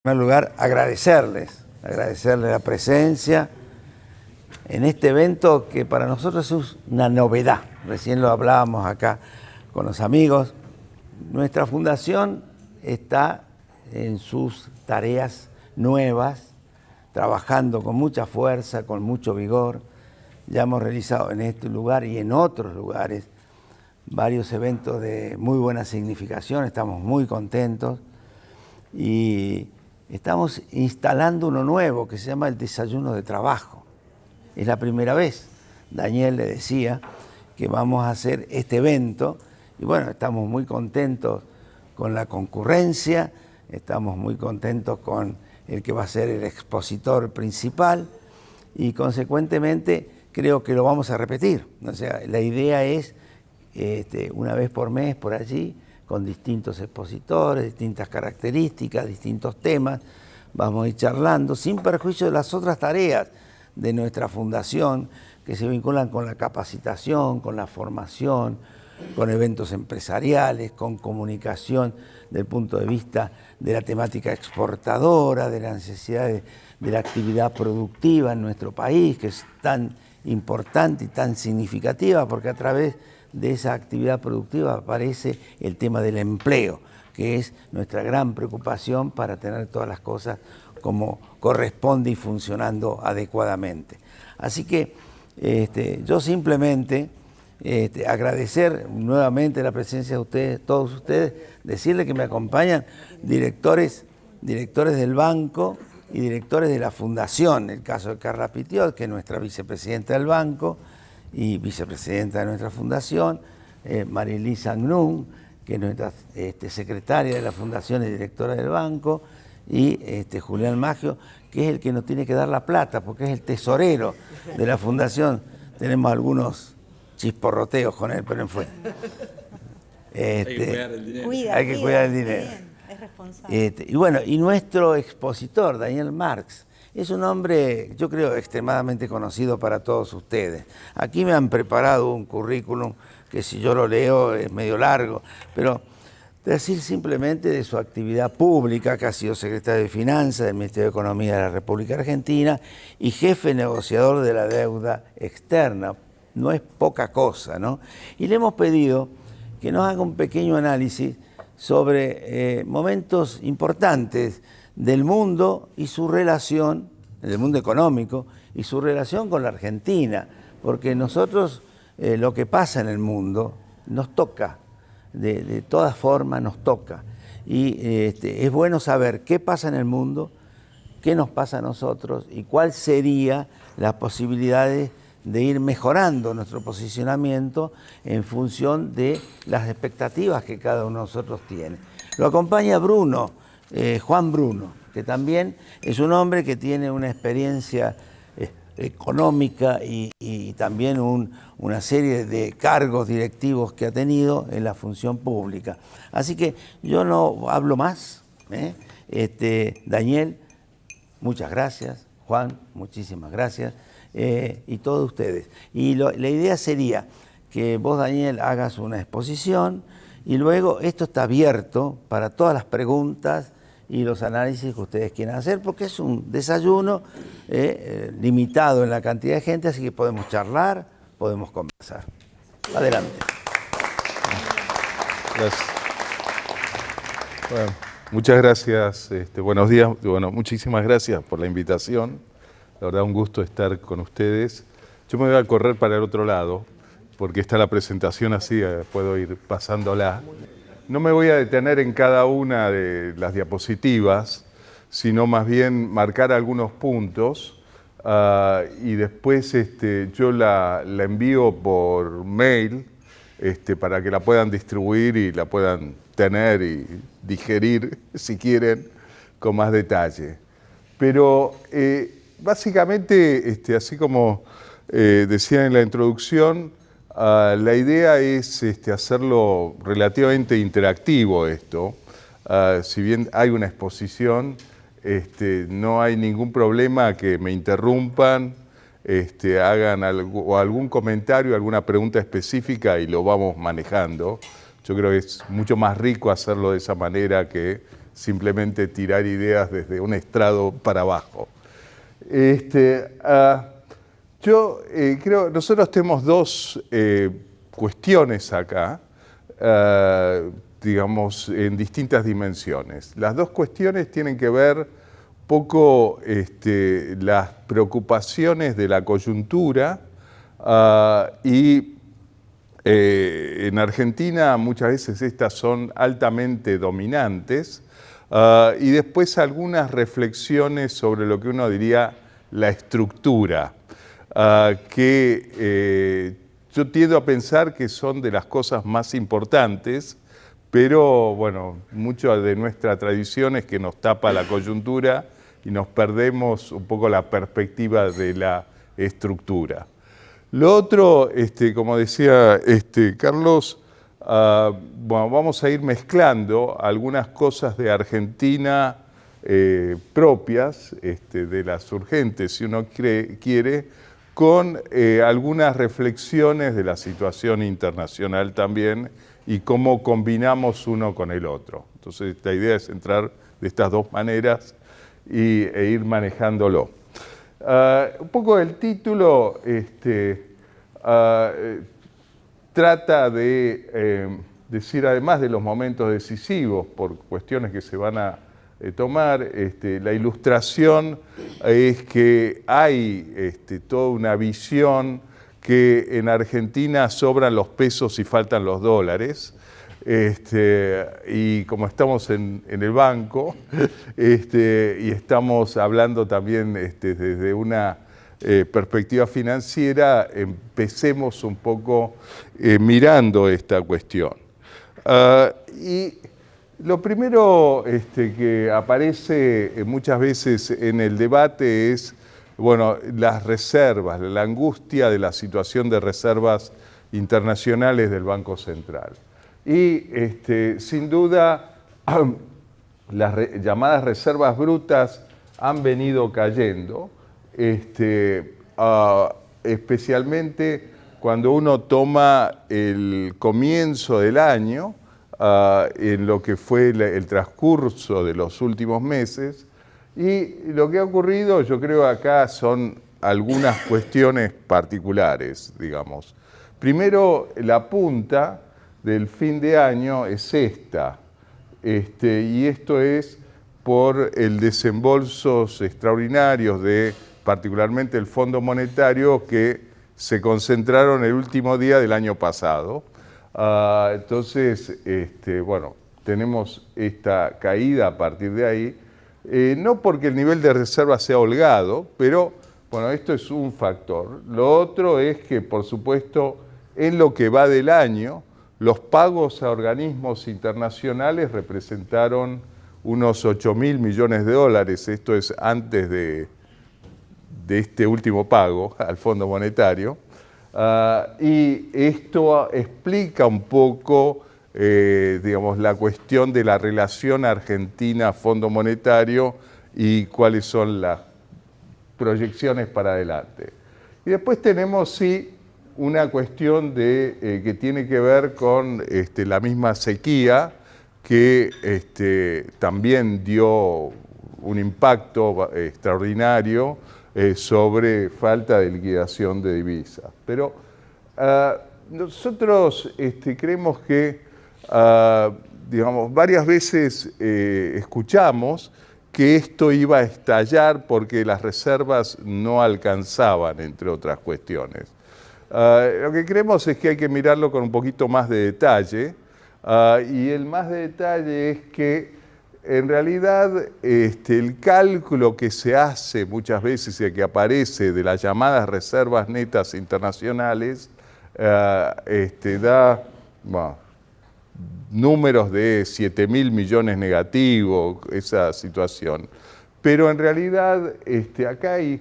primer lugar, agradecerles la presencia en este evento que para nosotros es una novedad. Recién lo hablábamos acá con los amigos. Nuestra fundación está en sus tareas nuevas, trabajando con mucha fuerza, con mucho vigor. Ya hemos realizado en este lugar y en otros lugares varios eventos de muy buena significación, estamos muy contentos y estamos instalando uno nuevo que se llama el desayuno de trabajo. Es la primera vez, Daniel le decía, que vamos a hacer este evento y bueno, estamos muy contentos con la concurrencia, estamos muy contentos con el que va a ser el expositor principal y consecuentemente creo que lo vamos a repetir. O sea, la idea es una vez por mes por allí, con distintos expositores, distintas características, distintos temas, vamos a ir charlando sin perjuicio de las otras tareas de nuestra fundación que se vinculan con la capacitación, con la formación, con eventos empresariales, con comunicación del punto de vista de la temática exportadora, de la necesidad de la actividad productiva en nuestro país, que es tan importante y tan significativa, porque a través de esa actividad productiva aparece el tema del empleo, que es nuestra gran preocupación para tener todas las cosas como corresponde y funcionando adecuadamente. Así que yo simplemente agradecer nuevamente la presencia de ustedes, todos ustedes, decirles que me acompañan directores del banco y directores de la fundación, el caso de Carla Pitiot, que es nuestra vicepresidenta del banco y vicepresidenta de nuestra fundación, Marilisa Agnún, que es nuestra secretaria de la fundación y directora del banco, y Julián Maggio, que es el que nos tiene que dar la plata, porque es el tesorero de la fundación. Tenemos algunos chisporroteos con él, pero en fin. Hay que cuidar el dinero. Hay que cuidar el dinero. Bien, es responsable. Y bueno, y nuestro expositor, Daniel Marx, es un hombre, yo creo, extremadamente conocido para todos ustedes. Aquí me han preparado un currículum que si yo lo leo es medio largo, pero decir simplemente de su actividad pública, que ha sido secretario de Finanzas del Ministerio de Economía de la República Argentina y jefe negociador de la deuda externa. No es poca cosa, ¿no? Y le hemos pedido que nos haga un pequeño análisis sobre momentos importantes del mundo y su relación, del mundo económico, y su relación con la Argentina, porque nosotros lo que pasa en el mundo nos toca, de todas formas nos toca, y es bueno saber qué pasa en el mundo, qué nos pasa a nosotros y cuál sería las posibilidades de ir mejorando nuestro posicionamiento en función de las expectativas que cada uno de nosotros tiene. Lo acompaña Bruno, Juan Bruno, que también es un hombre que tiene una experiencia económica y también una serie de cargos directivos que ha tenido en la función pública. Así que yo no hablo más. Daniel, muchas gracias. Juan, muchísimas gracias. Y todos ustedes. Y la idea sería que vos, Daniel, hagas una exposición y luego esto está abierto para todas las preguntas y los análisis que ustedes quieran hacer, porque es un desayuno limitado en la cantidad de gente, así que podemos charlar, podemos conversar. Adelante. Gracias. Bueno, muchas gracias, buenos días, bueno, muchísimas gracias por la invitación. La verdad, un gusto estar con ustedes. Yo me voy a correr para el otro lado, porque está la presentación así, puedo ir pasándola. No me voy a detener en cada una de las diapositivas, sino más bien marcar algunos puntos y después yo la envío por mail para que la puedan distribuir y la puedan tener y digerir, si quieren, con más detalle. Pero básicamente, así como decía en la introducción, la idea es hacerlo relativamente interactivo esto. Si bien hay una exposición, no hay ningún problema que me interrumpan, hagan algún comentario, alguna pregunta específica y lo vamos manejando. Yo creo que es mucho más rico hacerlo de esa manera que simplemente tirar ideas desde un estrado para abajo. Yo creo, nosotros tenemos dos cuestiones acá, digamos, en distintas dimensiones. Las dos cuestiones tienen que ver poco las preocupaciones de la coyuntura y en Argentina muchas veces estas son altamente dominantes y después algunas reflexiones sobre lo que uno diría la estructura, que yo tiendo a pensar que son de las cosas más importantes, pero bueno, mucho de nuestra tradición es que nos tapa la coyuntura y nos perdemos un poco la perspectiva de la estructura. Lo otro, como decía Carlos, bueno, vamos a ir mezclando algunas cosas de Argentina propias, de las urgentes, si uno quiere, con algunas reflexiones de la situación internacional también y cómo combinamos uno con el otro. Entonces, la idea es entrar de estas dos maneras e ir manejándolo. Un poco el título trata de decir, además de los momentos decisivos por cuestiones que se van a tomar, la ilustración es que hay toda una visión que en Argentina sobran los pesos y faltan los dólares. Y como estamos en el banco y estamos hablando también desde una perspectiva financiera, empecemos un poco mirando esta cuestión. Y lo primero que aparece muchas veces en el debate es, bueno, las reservas, la angustia de la situación de reservas internacionales del Banco Central. Y sin duda las llamadas reservas brutas han venido cayendo, especialmente cuando uno toma el comienzo del año, en lo que fue el transcurso de los últimos meses, y lo que ha ocurrido, yo creo acá son algunas cuestiones particulares, digamos. Primero, la punta del fin de año es esta, y esto es por el desembolsos extraordinarios de particularmente el Fondo Monetario que se concentraron el último día del año pasado. Entonces, bueno, tenemos esta caída a partir de ahí, no porque el nivel de reserva sea holgado, pero bueno, esto es un factor. Lo otro es que, por supuesto, en lo que va del año, los pagos a organismos internacionales representaron unos 8.000 millones de dólares. Esto es antes de este último pago al Fondo Monetario. Y esto explica un poco, digamos, la cuestión de la relación Argentina-Fondo Monetario y cuáles son las proyecciones para adelante. Y después tenemos, sí, una cuestión que tiene que ver con la misma sequía que también dio un impacto extraordinario sobre falta de liquidación de divisas. Pero nosotros creemos que, digamos, varias veces escuchamos que esto iba a estallar porque las reservas no alcanzaban, entre otras cuestiones. Lo que creemos es que hay que mirarlo con un poquito más de detalle, y el más de detalle es que en realidad el cálculo que se hace muchas veces y que aparece de las llamadas reservas netas internacionales da bueno, números de 7.000 millones negativos, esa situación. Pero en realidad acá hay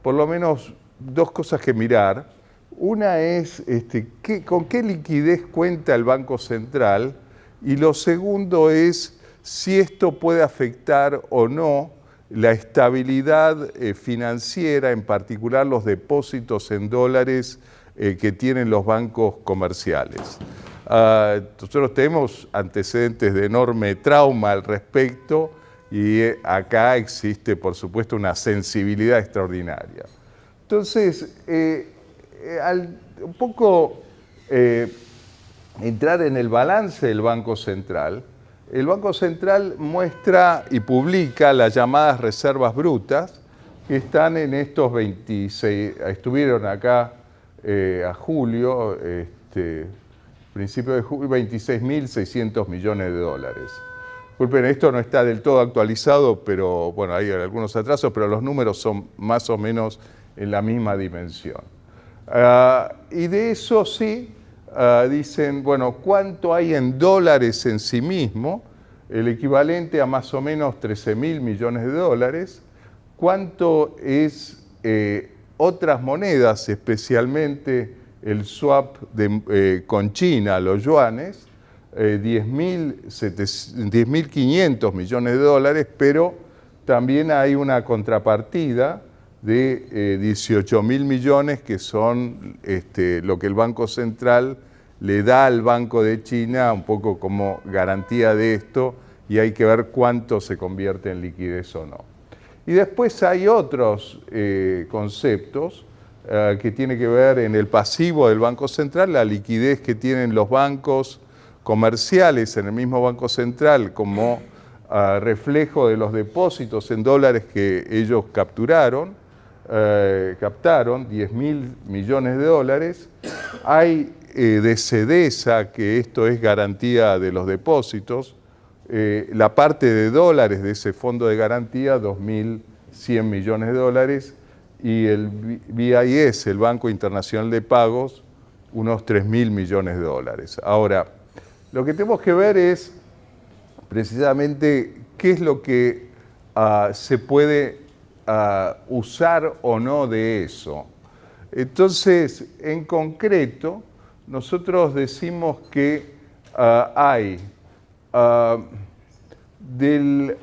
por lo menos dos cosas que mirar. Una es con qué liquidez cuenta el Banco Central, y lo segundo es si esto puede afectar o no la estabilidad financiera, en particular los depósitos en dólares que tienen los bancos comerciales. nosotros tenemos antecedentes de enorme trauma al respecto y acá existe, por supuesto, una sensibilidad extraordinaria. Entonces, un poco entrar en el balance del Banco Central, el Banco Central muestra y publica las llamadas reservas brutas que están en estos 26, estuvieron acá a julio, principio de julio, 26.600 millones de dólares. Disculpen, esto no está del todo actualizado, pero bueno, hay algunos atrasos, pero los números son más o menos en la misma dimensión. Y de eso sí, dicen, bueno, ¿cuánto hay en dólares en sí mismo? El equivalente a más o menos 13.000 millones de dólares. ¿Cuánto es otras monedas, especialmente el swap con China, los yuanes? 10.500 millones de dólares, pero también hay una contrapartida de 18.000 millones que son lo que el Banco Central le da al Banco de China un poco como garantía de esto, y hay que ver cuánto se convierte en liquidez o no. Y después hay otros conceptos que tienen que ver en el pasivo del Banco Central, la liquidez que tienen los bancos comerciales en el mismo Banco Central como reflejo de los depósitos en dólares que ellos captaron 10.000 millones de dólares. Hay de CEDESA, que esto es garantía de los depósitos, la parte de dólares de ese fondo de garantía, 2.100 millones de dólares, y el BIS, el Banco Internacional de Pagos, unos 3.000 millones de dólares. Ahora, lo que tenemos que ver es precisamente qué es lo que se puede usar o no de eso. Entonces, en concreto, nosotros decimos que hay de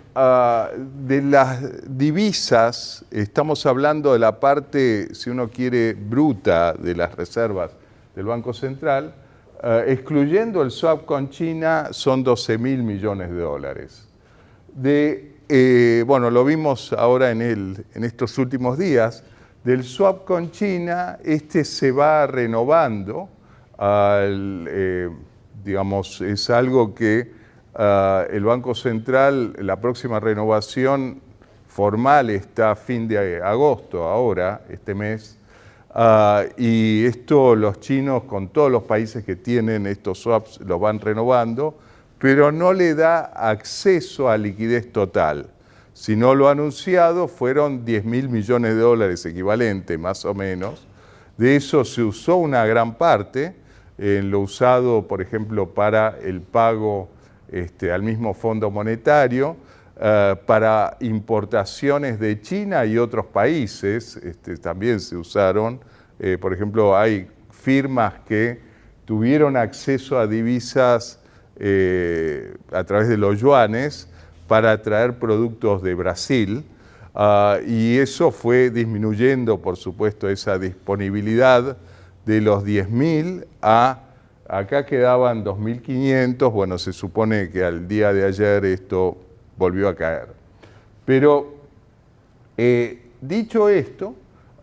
las divisas, estamos hablando de la parte, si uno quiere, bruta de las reservas del Banco Central, excluyendo el swap con China, son 12.000 millones de dólares. Bueno, lo vimos ahora en estos últimos días, del swap con China, se va renovando, digamos, es algo que el Banco Central, la próxima renovación formal está a fin de agosto, ahora, este mes, y esto los chinos con todos los países que tienen estos swaps los van renovando, pero no le da acceso a liquidez total. Si no lo ha anunciado, fueron 10.000 millones de dólares equivalente, más o menos. De eso se usó una gran parte, en lo usado, por ejemplo, para el pago al mismo Fondo Monetario, para importaciones de China y otros países, también se usaron. Por ejemplo, hay firmas que tuvieron acceso a divisas a través de los yuanes para traer productos de Brasil, y eso fue disminuyendo, por supuesto, esa disponibilidad de los 10.000 a... Acá quedaban 2.500, bueno, se supone que al día de ayer esto volvió a caer. Pero, dicho esto,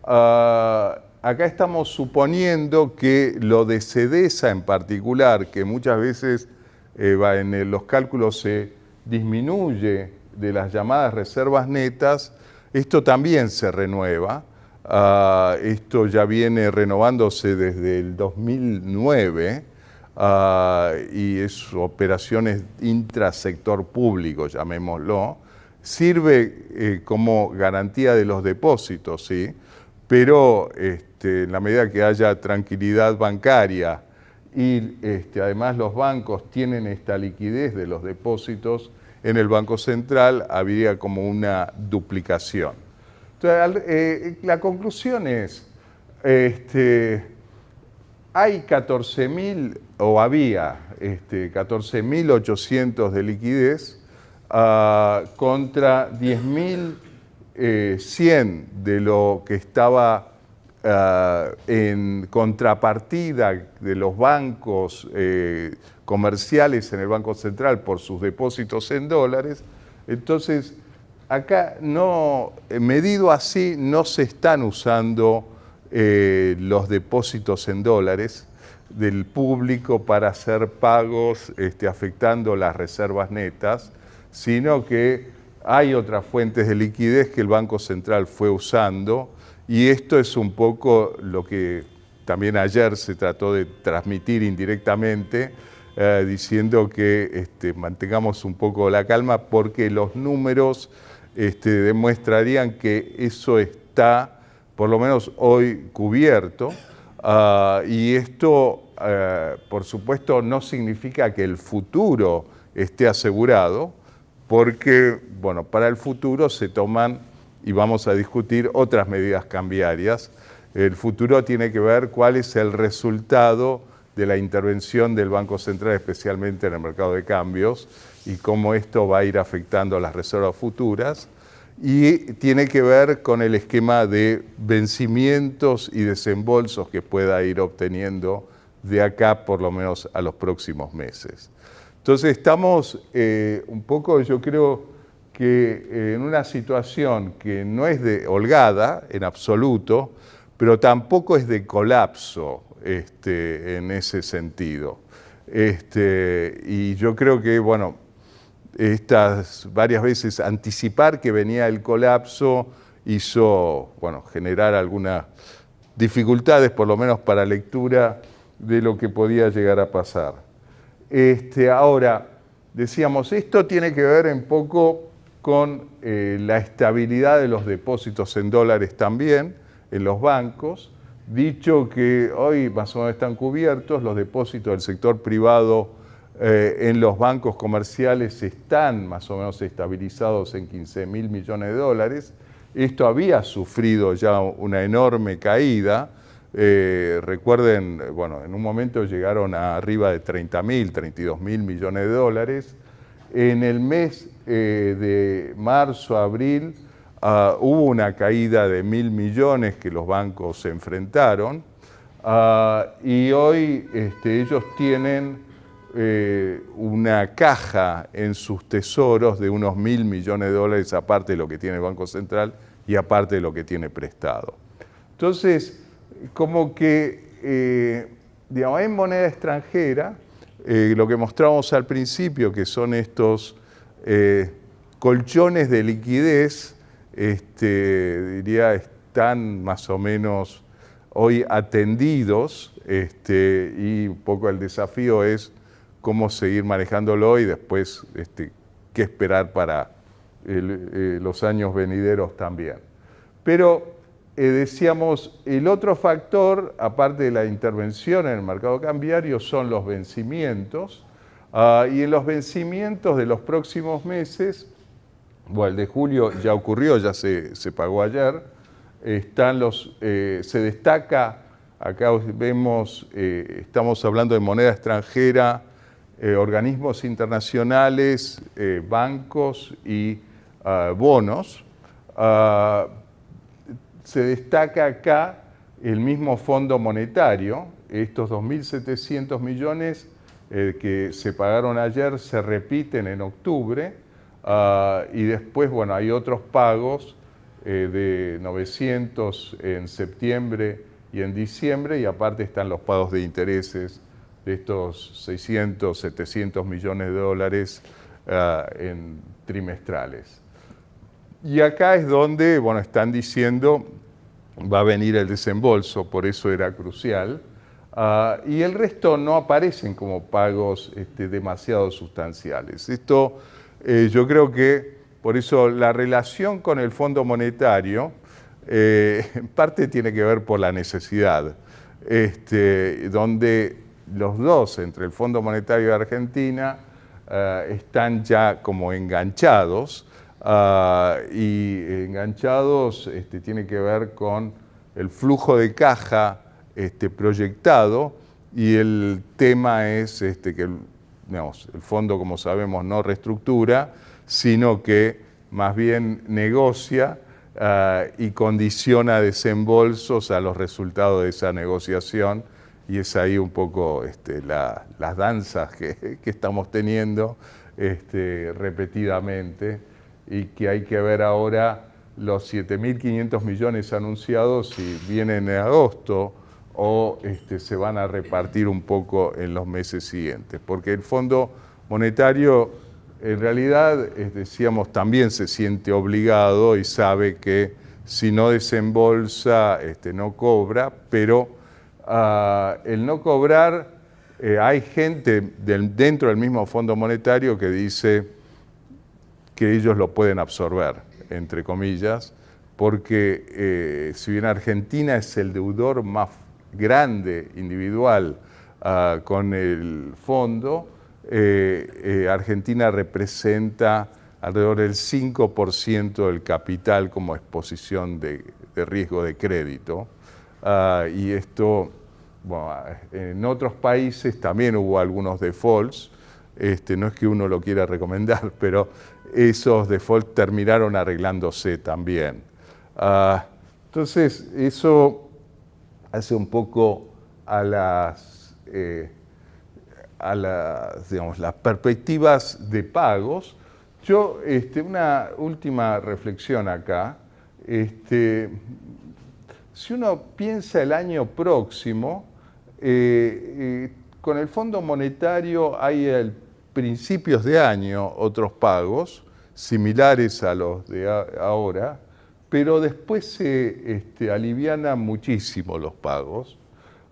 acá estamos suponiendo que lo de CEDESA en particular, que muchas veces en los cálculos se disminuye de las llamadas reservas netas, esto también se renueva. Esto ya viene renovándose desde el 2009, y es operaciones intrasector público, llamémoslo. Sirve como garantía de los depósitos, ¿sí? Pero en la medida que haya tranquilidad bancaria y además los bancos tienen esta liquidez de los depósitos en el Banco Central, habría como una duplicación. Entonces, la conclusión es, hay 14.000, o había 14.800 de liquidez contra 10.100 de lo que estaba en contrapartida de los bancos comerciales en el Banco Central por sus depósitos en dólares. Entonces, acá no, medido así, no se están usando los depósitos en dólares del público para hacer pagos afectando las reservas netas, sino que hay otras fuentes de liquidez que el Banco Central fue usando, y esto es un poco lo que también ayer se trató de transmitir indirectamente, diciendo que mantengamos un poco la calma porque los números demostrarían que eso está, por lo menos hoy, cubierto. Y esto, por supuesto, no significa que el futuro esté asegurado, porque, bueno, para el futuro se toman, y vamos a discutir, otras medidas cambiarias. El futuro tiene que ver cuál es el resultado de la intervención del Banco Central, especialmente en el mercado de cambios, y cómo esto va a ir afectando a las reservas futuras. Y tiene que ver con el esquema de vencimientos y desembolsos que pueda ir obteniendo de acá, por lo menos a los próximos meses. Entonces estamos un poco, yo creo que en una situación que no es de holgada en absoluto, pero tampoco es de colapso en ese sentido. Y yo creo que, bueno, estas varias veces anticipar que venía el colapso hizo, bueno, generar algunas dificultades, por lo menos para lectura de lo que podía llegar a pasar. Ahora, decíamos, esto tiene que ver un poco con la estabilidad de los depósitos en dólares también en los bancos, dicho que hoy más o menos están cubiertos, los depósitos del sector privado en los bancos comerciales están más o menos estabilizados en 15.000 millones de dólares. Esto había sufrido ya una enorme caída. Recuerden, bueno, en un momento llegaron a arriba de 30.000, 32.000 millones de dólares. En el mes de marzo, abril, hubo una caída de 1.000 millones que los bancos se enfrentaron. Y hoy ellos tienen una caja en sus tesoros de unos 1.000 millones de dólares, aparte de lo que tiene el Banco Central y aparte de lo que tiene prestado. Entonces, como que, digamos, en moneda extranjera, lo que mostramos al principio, que son estos colchones de liquidez, diría, están más o menos hoy atendidos, y un poco el desafío es cómo seguir manejándolo y después qué esperar para los años venideros también. Pero decíamos, el otro factor, aparte de la intervención en el mercado cambiario, son los vencimientos. Y en los vencimientos de los próximos meses, bueno, el de julio ya ocurrió, ya se pagó ayer, se destaca, acá vemos, estamos hablando de moneda extranjera, organismos internacionales, bancos y bonos. Se destaca acá el mismo Fondo Monetario, estos 2.700 millones que se pagaron ayer se repiten en octubre, y después, bueno, hay otros pagos de 900 en septiembre y en diciembre, y aparte están los pagos de intereses de estos 600, 700 millones de dólares en trimestrales. Y acá es donde, bueno, están diciendo va a venir el desembolso, por eso era crucial, y el resto no aparecen como pagos demasiado sustanciales. Esto yo creo que, por eso la relación con el Fondo Monetario en parte tiene que ver por la necesidad, donde los dos, entre el Fondo Monetario de Argentina, están ya como enganchados, y enganchados tiene que ver con el flujo de caja proyectado, y el tema es que digamos, el fondo, como sabemos, no reestructura, sino que más bien negocia y condiciona desembolsos a los resultados de esa negociación, y es ahí un poco las danzas que estamos teniendo repetidamente, y que hay que ver ahora los 7.500 millones anunciados si vienen en agosto o se van a repartir un poco en los meses siguientes, porque el Fondo Monetario en realidad, decíamos, también se siente obligado y sabe que si no desembolsa, no cobra, pero el no cobrar, hay gente dentro del mismo Fondo Monetario que dice que ellos lo pueden absorber, entre comillas, porque si bien Argentina es el deudor más grande individual con el fondo, Argentina representa alrededor del 5% del capital como exposición de riesgo de crédito. Y esto, bueno, en otros países también hubo algunos defaults, no es que uno lo quiera recomendar, pero esos defaults terminaron arreglándose también. Entonces, eso hace un poco a las digamos, las perspectivas de pagos. Yo, una última reflexión acá. Si uno piensa el año próximo, con el Fondo Monetario hay a principios de año otros pagos similares a los de ahora, pero después se alivianan muchísimo los pagos.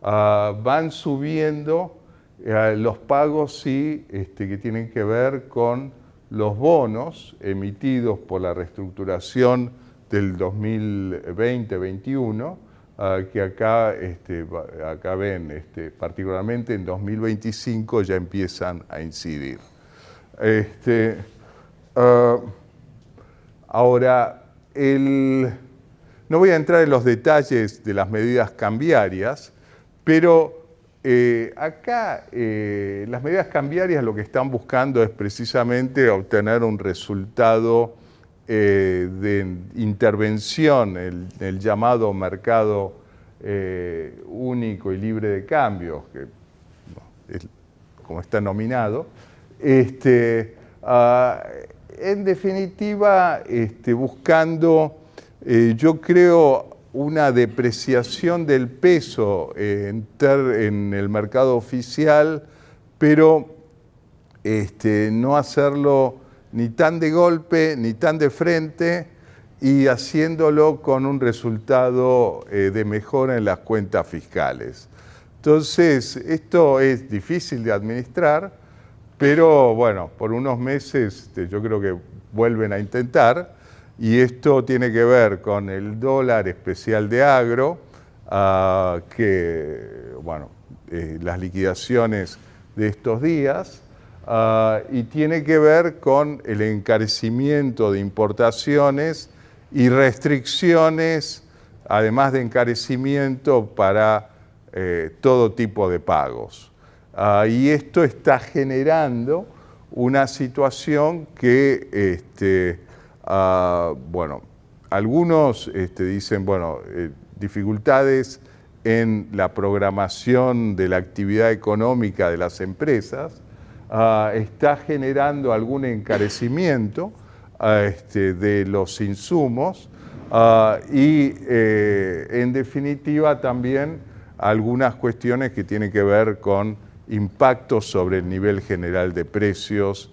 Van subiendo los pagos sí, que tienen que ver con los bonos emitidos por la reestructuración del 2020-21, que acá ven, particularmente en 2025 ya empiezan a incidir. Ahora, no voy a entrar en los detalles de las medidas cambiarias, pero acá las medidas cambiarias lo que están buscando es precisamente obtener un resultado de intervención, el llamado mercado único y libre de cambio, que es como está nominado. En definitiva, buscando, yo creo, una depreciación del peso en el mercado oficial, pero no hacerlo ni tan de golpe ni tan de frente, y haciéndolo con un resultado de mejora en las cuentas fiscales. Entonces, esto es difícil de administrar, pero bueno, por unos meses yo creo que vuelven a intentar. Y esto tiene que ver con el dólar especial de agro, las liquidaciones de estos días, y tiene que ver con el encarecimiento de importaciones y restricciones, además de encarecimiento para todo tipo de pagos. Y esto está generando una situación que algunos dicen, dificultades en la programación de la actividad económica de las empresas, está generando algún encarecimiento de los insumos y, en definitiva, también algunas cuestiones que tienen que ver con impactos sobre el nivel general de precios,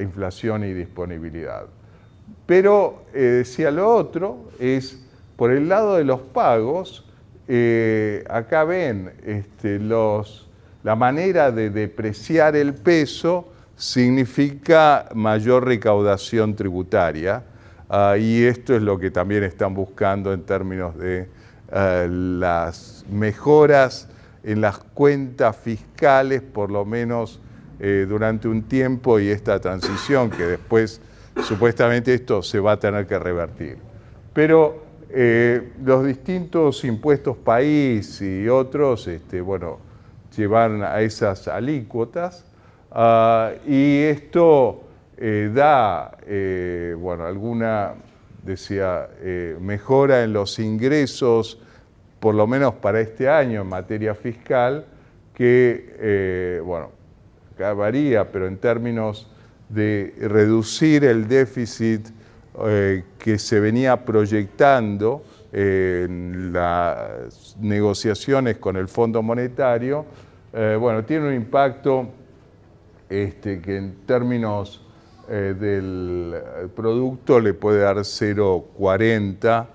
inflación y disponibilidad. Pero, decía lo otro, es por el lado de los pagos, acá ven la manera de depreciar el peso significa mayor recaudación tributaria, y esto es lo que también están buscando en términos de las mejoras en las cuentas fiscales, por lo menos durante un tiempo, y esta transición que después supuestamente esto se va a tener que revertir. Pero los distintos impuestos país y otros, llevan a esas alícuotas, y esto da, alguna, decía, mejora en los ingresos, por lo menos para este año en materia fiscal, que, bueno, acá varía, pero en términos de reducir el déficit que se venía proyectando en las negociaciones con el Fondo Monetario, bueno, tiene un impacto que en términos del producto le puede dar 0,40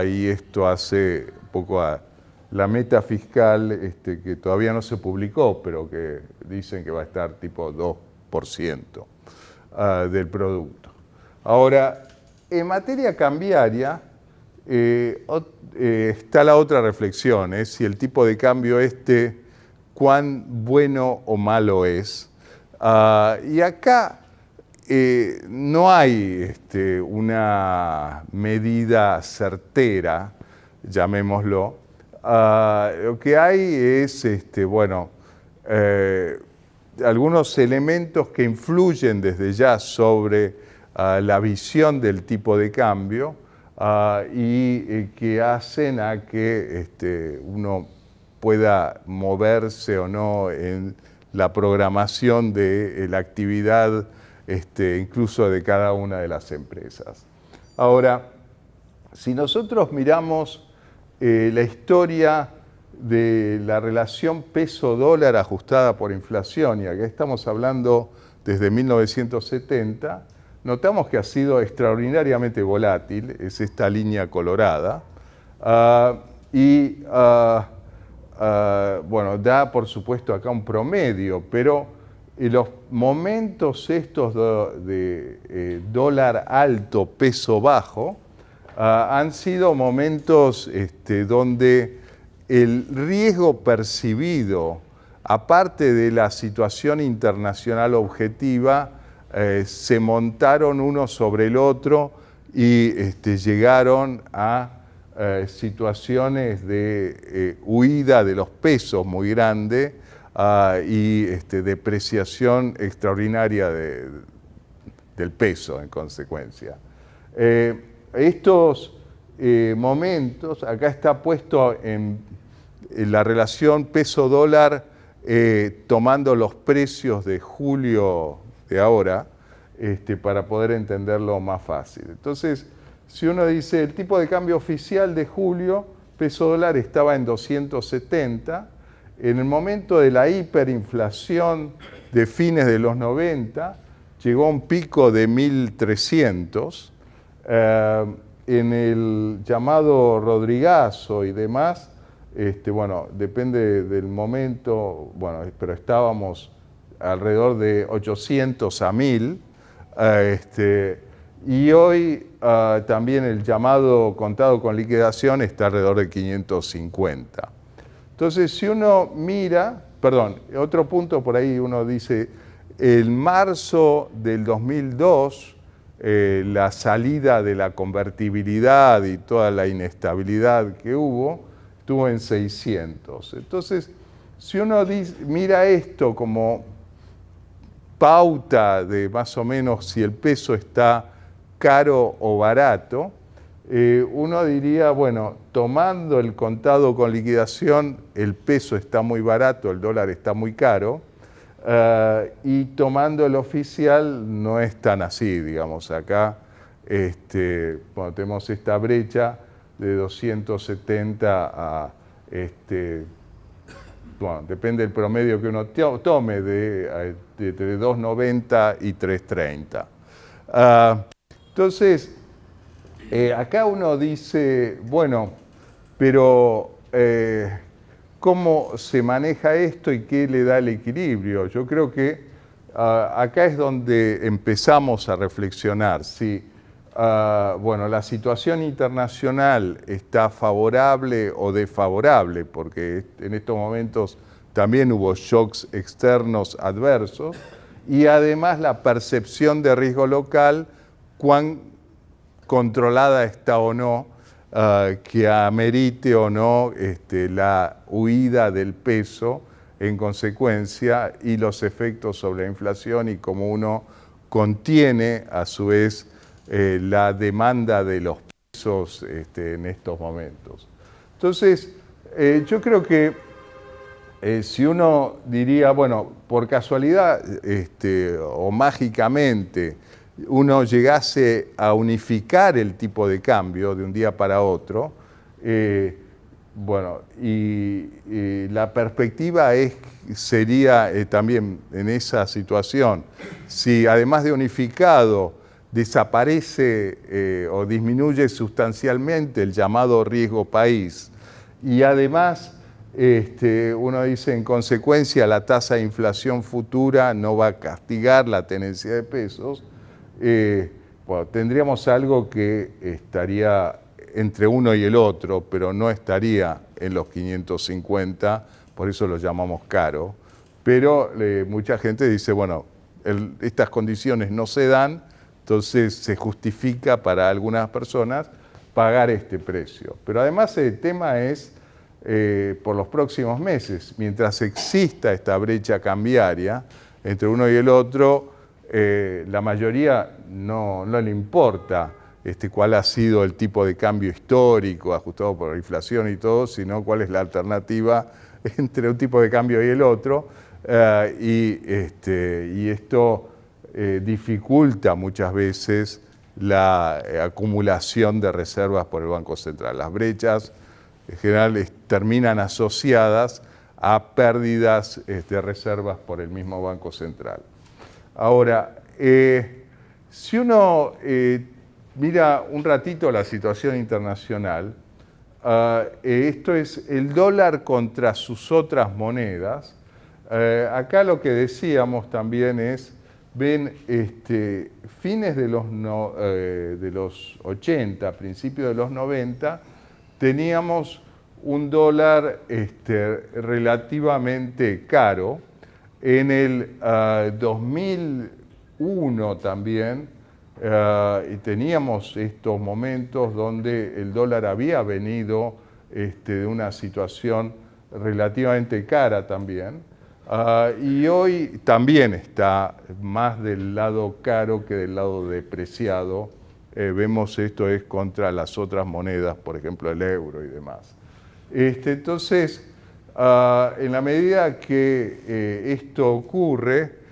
y esto hace un poco a la meta fiscal que todavía no se publicó, pero que dicen que va a estar tipo 2% del producto. Ahora, en materia cambiaria, está la otra reflexión, es si el tipo de cambio cuán bueno o malo es. Y acá no hay una medida certera, llamémoslo. Lo que hay es, bueno, algunos elementos que influyen desde ya sobre la visión del tipo de cambio y que hacen a que uno pueda moverse o no en la programación de la actividad incluso de cada una de las empresas. Ahora, si nosotros miramos la historia de la relación peso-dólar ajustada por inflación, y acá estamos hablando desde 1970, notamos que ha sido extraordinariamente volátil, es esta línea colorada, bueno, da por supuesto acá un promedio, pero los momentos estos de dólar alto, peso bajo, han sido momentos donde el riesgo percibido, aparte de la situación internacional objetiva, se montaron uno sobre el otro y llegaron a situaciones de huida de los pesos muy grande y depreciación extraordinaria del peso en consecuencia. Estos momentos, acá está puesto en la relación peso-dólar tomando los precios de julio de ahora para poder entenderlo más fácil. Entonces, si uno dice el tipo de cambio oficial de julio, peso-dólar estaba en 270, en el momento de la hiperinflación de fines de los 90, llegó a un pico de 1.300, en el llamado Rodrigazo y demás, bueno, depende del momento, bueno, pero estábamos alrededor de 800 a 1.000, y hoy también el llamado contado con liquidación está alrededor de 550. Entonces, si uno mira, perdón, otro punto por ahí uno dice, el marzo del 2002, la salida de la convertibilidad y toda la inestabilidad que hubo, estuvo en 600. Entonces, si uno mira esto como pauta de más o menos si el peso está caro o barato, uno diría, bueno, tomando el contado con liquidación, el peso está muy barato, el dólar está muy caro, y tomando el oficial no es tan así, digamos, acá bueno, tenemos esta brecha de 270 a, bueno, depende del promedio que uno tome, de 290 y 330. Entonces, acá uno dice, bueno, pero ¿cómo se maneja esto y qué le da el equilibrio? Yo creo que acá es donde empezamos a reflexionar si bueno, la situación internacional está favorable o desfavorable, porque en estos momentos también hubo shocks externos adversos, y además la percepción de riesgo local, cuán controlada está o no, que amerite o no la huida del peso en consecuencia y los efectos sobre la inflación y cómo uno contiene a su vez la demanda de los pesos en estos momentos. Entonces, yo creo que si uno diría, bueno, por casualidad o mágicamente uno llegase a unificar el tipo de cambio de un día para otro, bueno, y la perspectiva sería también en esa situación, si además de unificado desaparece o disminuye sustancialmente el llamado riesgo país, y además uno dice, en consecuencia, la tasa de inflación futura no va a castigar la tenencia de pesos, bueno, tendríamos algo que estaría entre uno y el otro, pero no estaría en los 550, por eso lo llamamos caro. Pero mucha gente dice, bueno, estas condiciones no se dan, entonces se justifica para algunas personas pagar este precio. Pero además el tema es por los próximos meses. Mientras exista esta brecha cambiaria entre uno y el otro, la mayoría no le importa cuál ha sido el tipo de cambio histórico ajustado por la inflación y todo, sino cuál es la alternativa entre un tipo de cambio y el otro. Y esto dificulta muchas veces la acumulación de reservas por el Banco Central. Las brechas en general terminan asociadas a pérdidas de reservas por el mismo Banco Central. Ahora, si uno mira un ratito la situación internacional, esto es el dólar contra sus otras monedas. Acá lo que decíamos también es, ven, fines de los 80, principios de los 90, teníamos un dólar relativamente caro. En el 2001 también, y teníamos estos momentos donde el dólar había venido de una situación relativamente cara también, y hoy también está más del lado caro que del lado depreciado. Vemos esto es contra las otras monedas, por ejemplo el euro y demás. Entonces, en la medida que esto ocurre,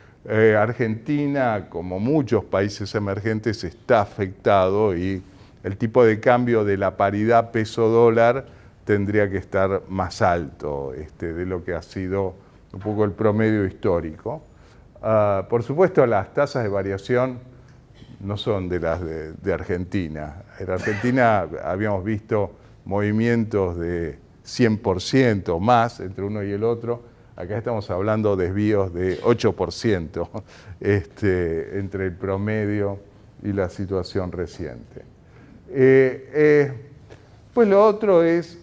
Argentina, como muchos países emergentes, está afectado y el tipo de cambio de la paridad peso-dólar tendría que estar más alto de lo que ha sido un poco el promedio histórico. Por supuesto, las tasas de variación no son de las de Argentina. En Argentina habíamos visto movimientos de 100% más entre uno y el otro. Acá estamos hablando de desvíos de 8% entre el promedio y la situación reciente. Pues lo otro es,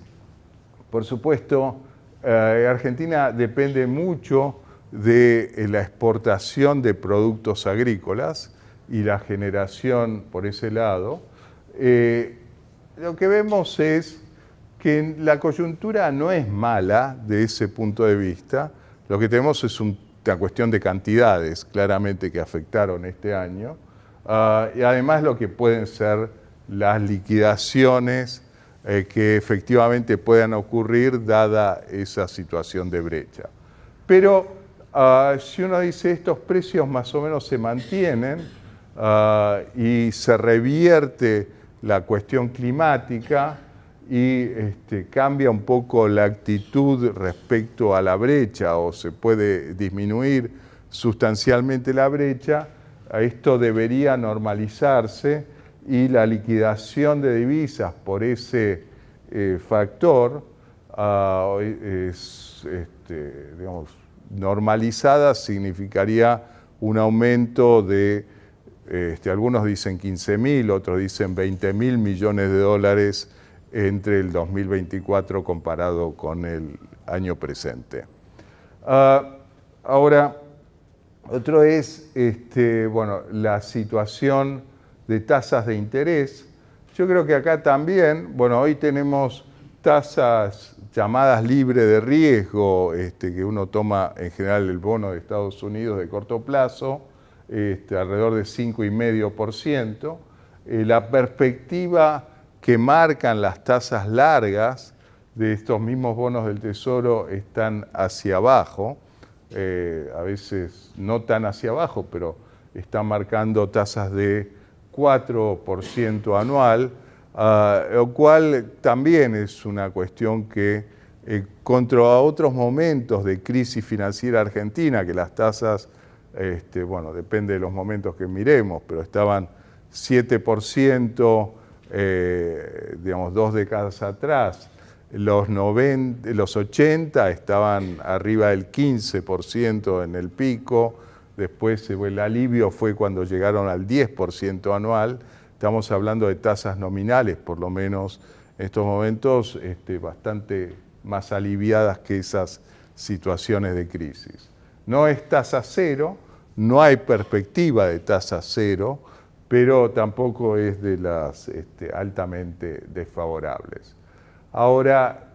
por supuesto, Argentina depende mucho de la exportación de productos agrícolas y la generación por ese lado. Lo que vemos es que la coyuntura no es mala de ese punto de vista. Lo que tenemos es una cuestión de cantidades, claramente, que afectaron este año. Y además lo que pueden ser las liquidaciones que efectivamente puedan ocurrir dada esa situación de brecha. Pero si uno dice estos precios más o menos se mantienen y se revierte la cuestión climática, y cambia un poco la actitud respecto a la brecha o se puede disminuir sustancialmente la brecha, esto debería normalizarse y la liquidación de divisas por ese factor digamos, normalizada significaría un aumento de, algunos dicen 15.000, otros dicen 20.000 millones de dólares entre el 2024 comparado con el año presente. Ahora, otro es bueno, la situación de tasas de interés. Yo creo que acá también, bueno, hoy tenemos tasas llamadas libre de riesgo, que uno toma en general el bono de Estados Unidos de corto plazo, alrededor de 5,5%. la perspectiva que marcan las tasas largas de estos mismos bonos del Tesoro están hacia abajo, a veces no tan hacia abajo, pero están marcando tasas de 4% anual, lo cual también es una cuestión que contra otros momentos de crisis financiera argentina, que las tasas, bueno, depende de los momentos que miremos, pero estaban 7%, digamos, 2 décadas atrás. Los 80 estaban arriba del 15% en el pico, después el alivio fue cuando llegaron al 10% anual. Estamos hablando de tasas nominales, por lo menos en estos momentos, bastante más aliviadas que esas situaciones de crisis. No es tasa cero, no hay perspectiva de tasa cero, pero tampoco es de las altamente desfavorables. Ahora,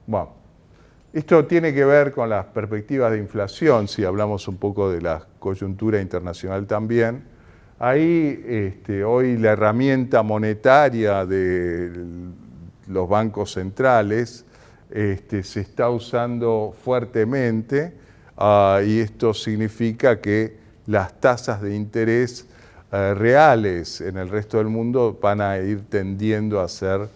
bueno, esto tiene que ver con las perspectivas de inflación, si hablamos un poco de la coyuntura internacional también. Ahí, hoy la herramienta monetaria de los bancos centrales se está usando fuertemente, y esto significa que las tasas de interés reales en el resto del mundo van a ir tendiendo a ser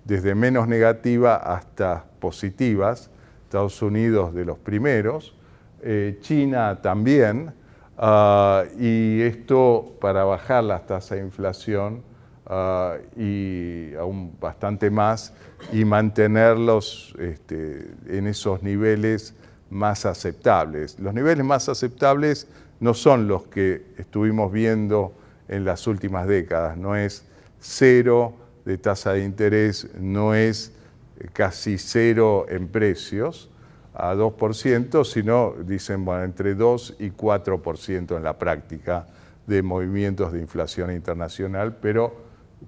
desde menos negativa hasta positivas. Estados Unidos de los primeros, China también, y esto para bajar las tasas de inflación y aún bastante más y mantenerlos en esos niveles más aceptables. Los niveles más aceptables no son los que estuvimos viendo en las últimas décadas, no es cero de tasa de interés, no es casi cero en precios, a 2%, sino, dicen, bueno, entre 2 y 4% en la práctica de movimientos de inflación internacional, pero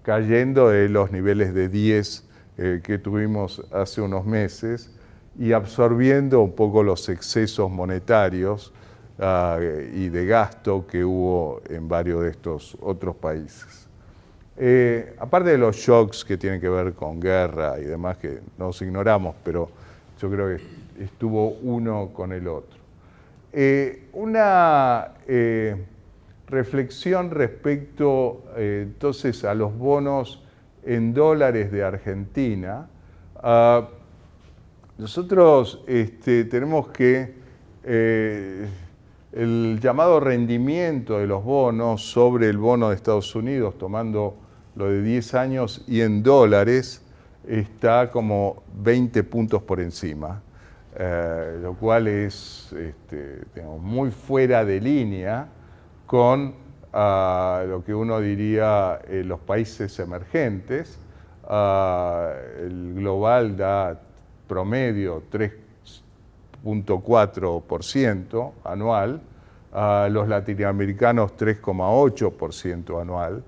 cayendo de los niveles de 10 que tuvimos hace unos meses y absorbiendo un poco los excesos monetarios y de gasto que hubo en varios de estos otros países. Aparte de los shocks que tienen que ver con guerra y demás, que nos ignoramos, pero yo creo que estuvo uno con el otro. Una reflexión respecto entonces a los bonos en dólares de Argentina. Nosotros tenemos que el llamado rendimiento de los bonos sobre el bono de Estados Unidos, tomando lo de 10 años y en dólares, está como 20 puntos por encima, lo cual es digamos, muy fuera de línea con lo que uno diría los países emergentes. El global da promedio 3,4% anual, los latinoamericanos 3,8% anual.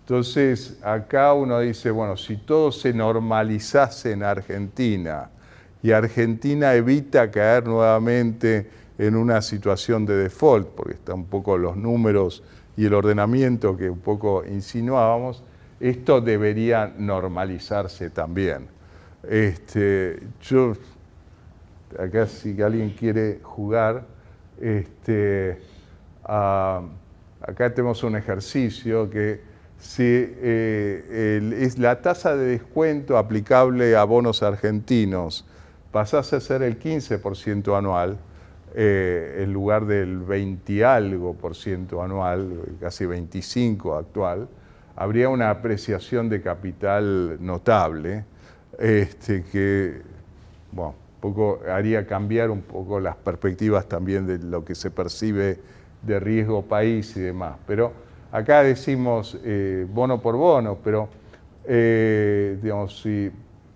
Entonces, acá uno dice, bueno, si todo se normalizase en Argentina y Argentina evita caer nuevamente en una situación de default, porque están un poco los números y el ordenamiento que un poco insinuábamos, esto debería normalizarse también. Yo, acá si alguien quiere jugar, acá tenemos un ejercicio que si es la tasa de descuento aplicable a bonos argentinos pasase a ser el 15% anual, en lugar del 20 y algo por ciento anual, casi 25 actual, habría una apreciación de capital notable, que bueno, poco haría cambiar un poco las perspectivas también de lo que se percibe de riesgo país y demás. Pero acá decimos bono por bono, pero digamos, si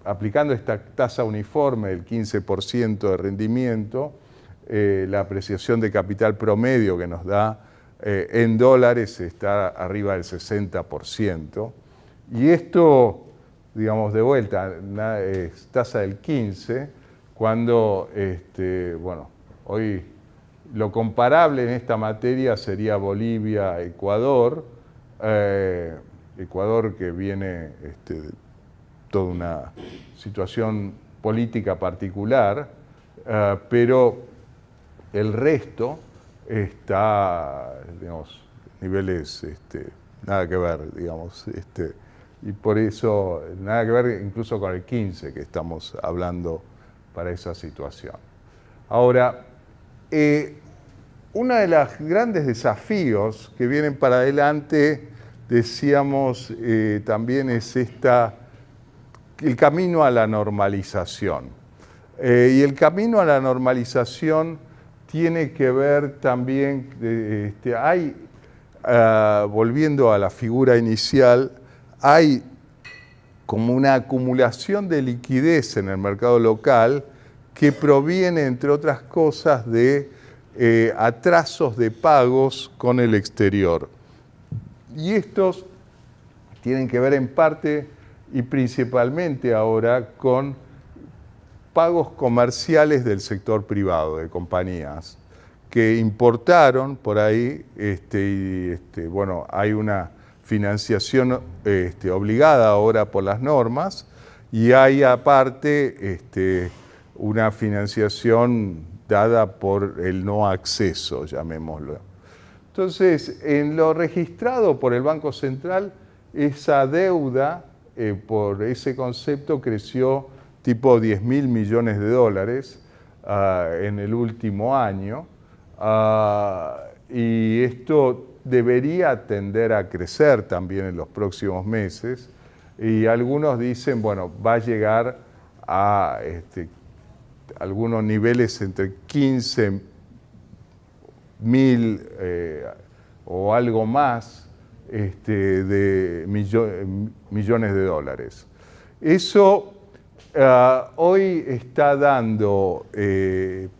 aplicando esta tasa uniforme del 15% de rendimiento, la apreciación de capital promedio que nos da en dólares está arriba del 60%. Y esto, digamos, de vuelta, es tasa del 15%, cuando, bueno, hoy Lo comparable en esta materia sería Bolivia, Ecuador, Ecuador que viene de toda una situación política particular, pero el resto está, digamos, niveles nada que ver, digamos, y por eso nada que ver incluso con el 15 que estamos hablando para esa situación. Ahora, uno de los grandes desafíos que vienen para adelante, decíamos, también es el camino a la normalización. Y el camino a la normalización tiene que ver también, volviendo a la figura inicial, hay como una acumulación de liquidez en el mercado local que proviene, entre otras cosas, de atrasos de pagos con el exterior. Y estos tienen que ver en parte y principalmente ahora con pagos comerciales del sector privado, de compañías, que importaron por ahí, bueno, hay una financiación obligada ahora por las normas, y hay aparte una financiación dada por el no acceso, llamémoslo. Entonces, en lo registrado por el Banco Central, esa deuda, por ese concepto, creció tipo 10.000 millones de dólares en el último año, y esto debería tender a crecer también en los próximos meses, y algunos dicen, bueno, va a llegar a algunos niveles entre 15.000 o algo más de millones de dólares. Eso hoy está dando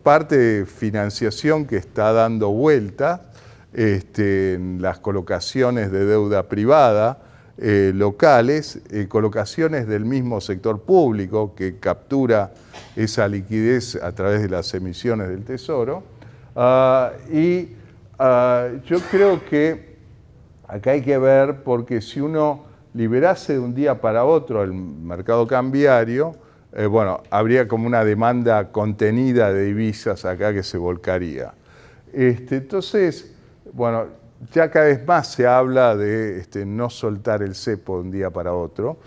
parte de financiación que está dando vuelta en las colocaciones de deuda privada locales, colocaciones del mismo sector público que captura esa liquidez a través de las emisiones del Tesoro. Yo creo que acá hay que ver, porque si uno liberase de un día para otro el mercado cambiario, bueno, habría como una demanda contenida de divisas acá que se volcaría. Entonces, bueno, ya cada vez más se habla de no soltar el cepo de un día para otro,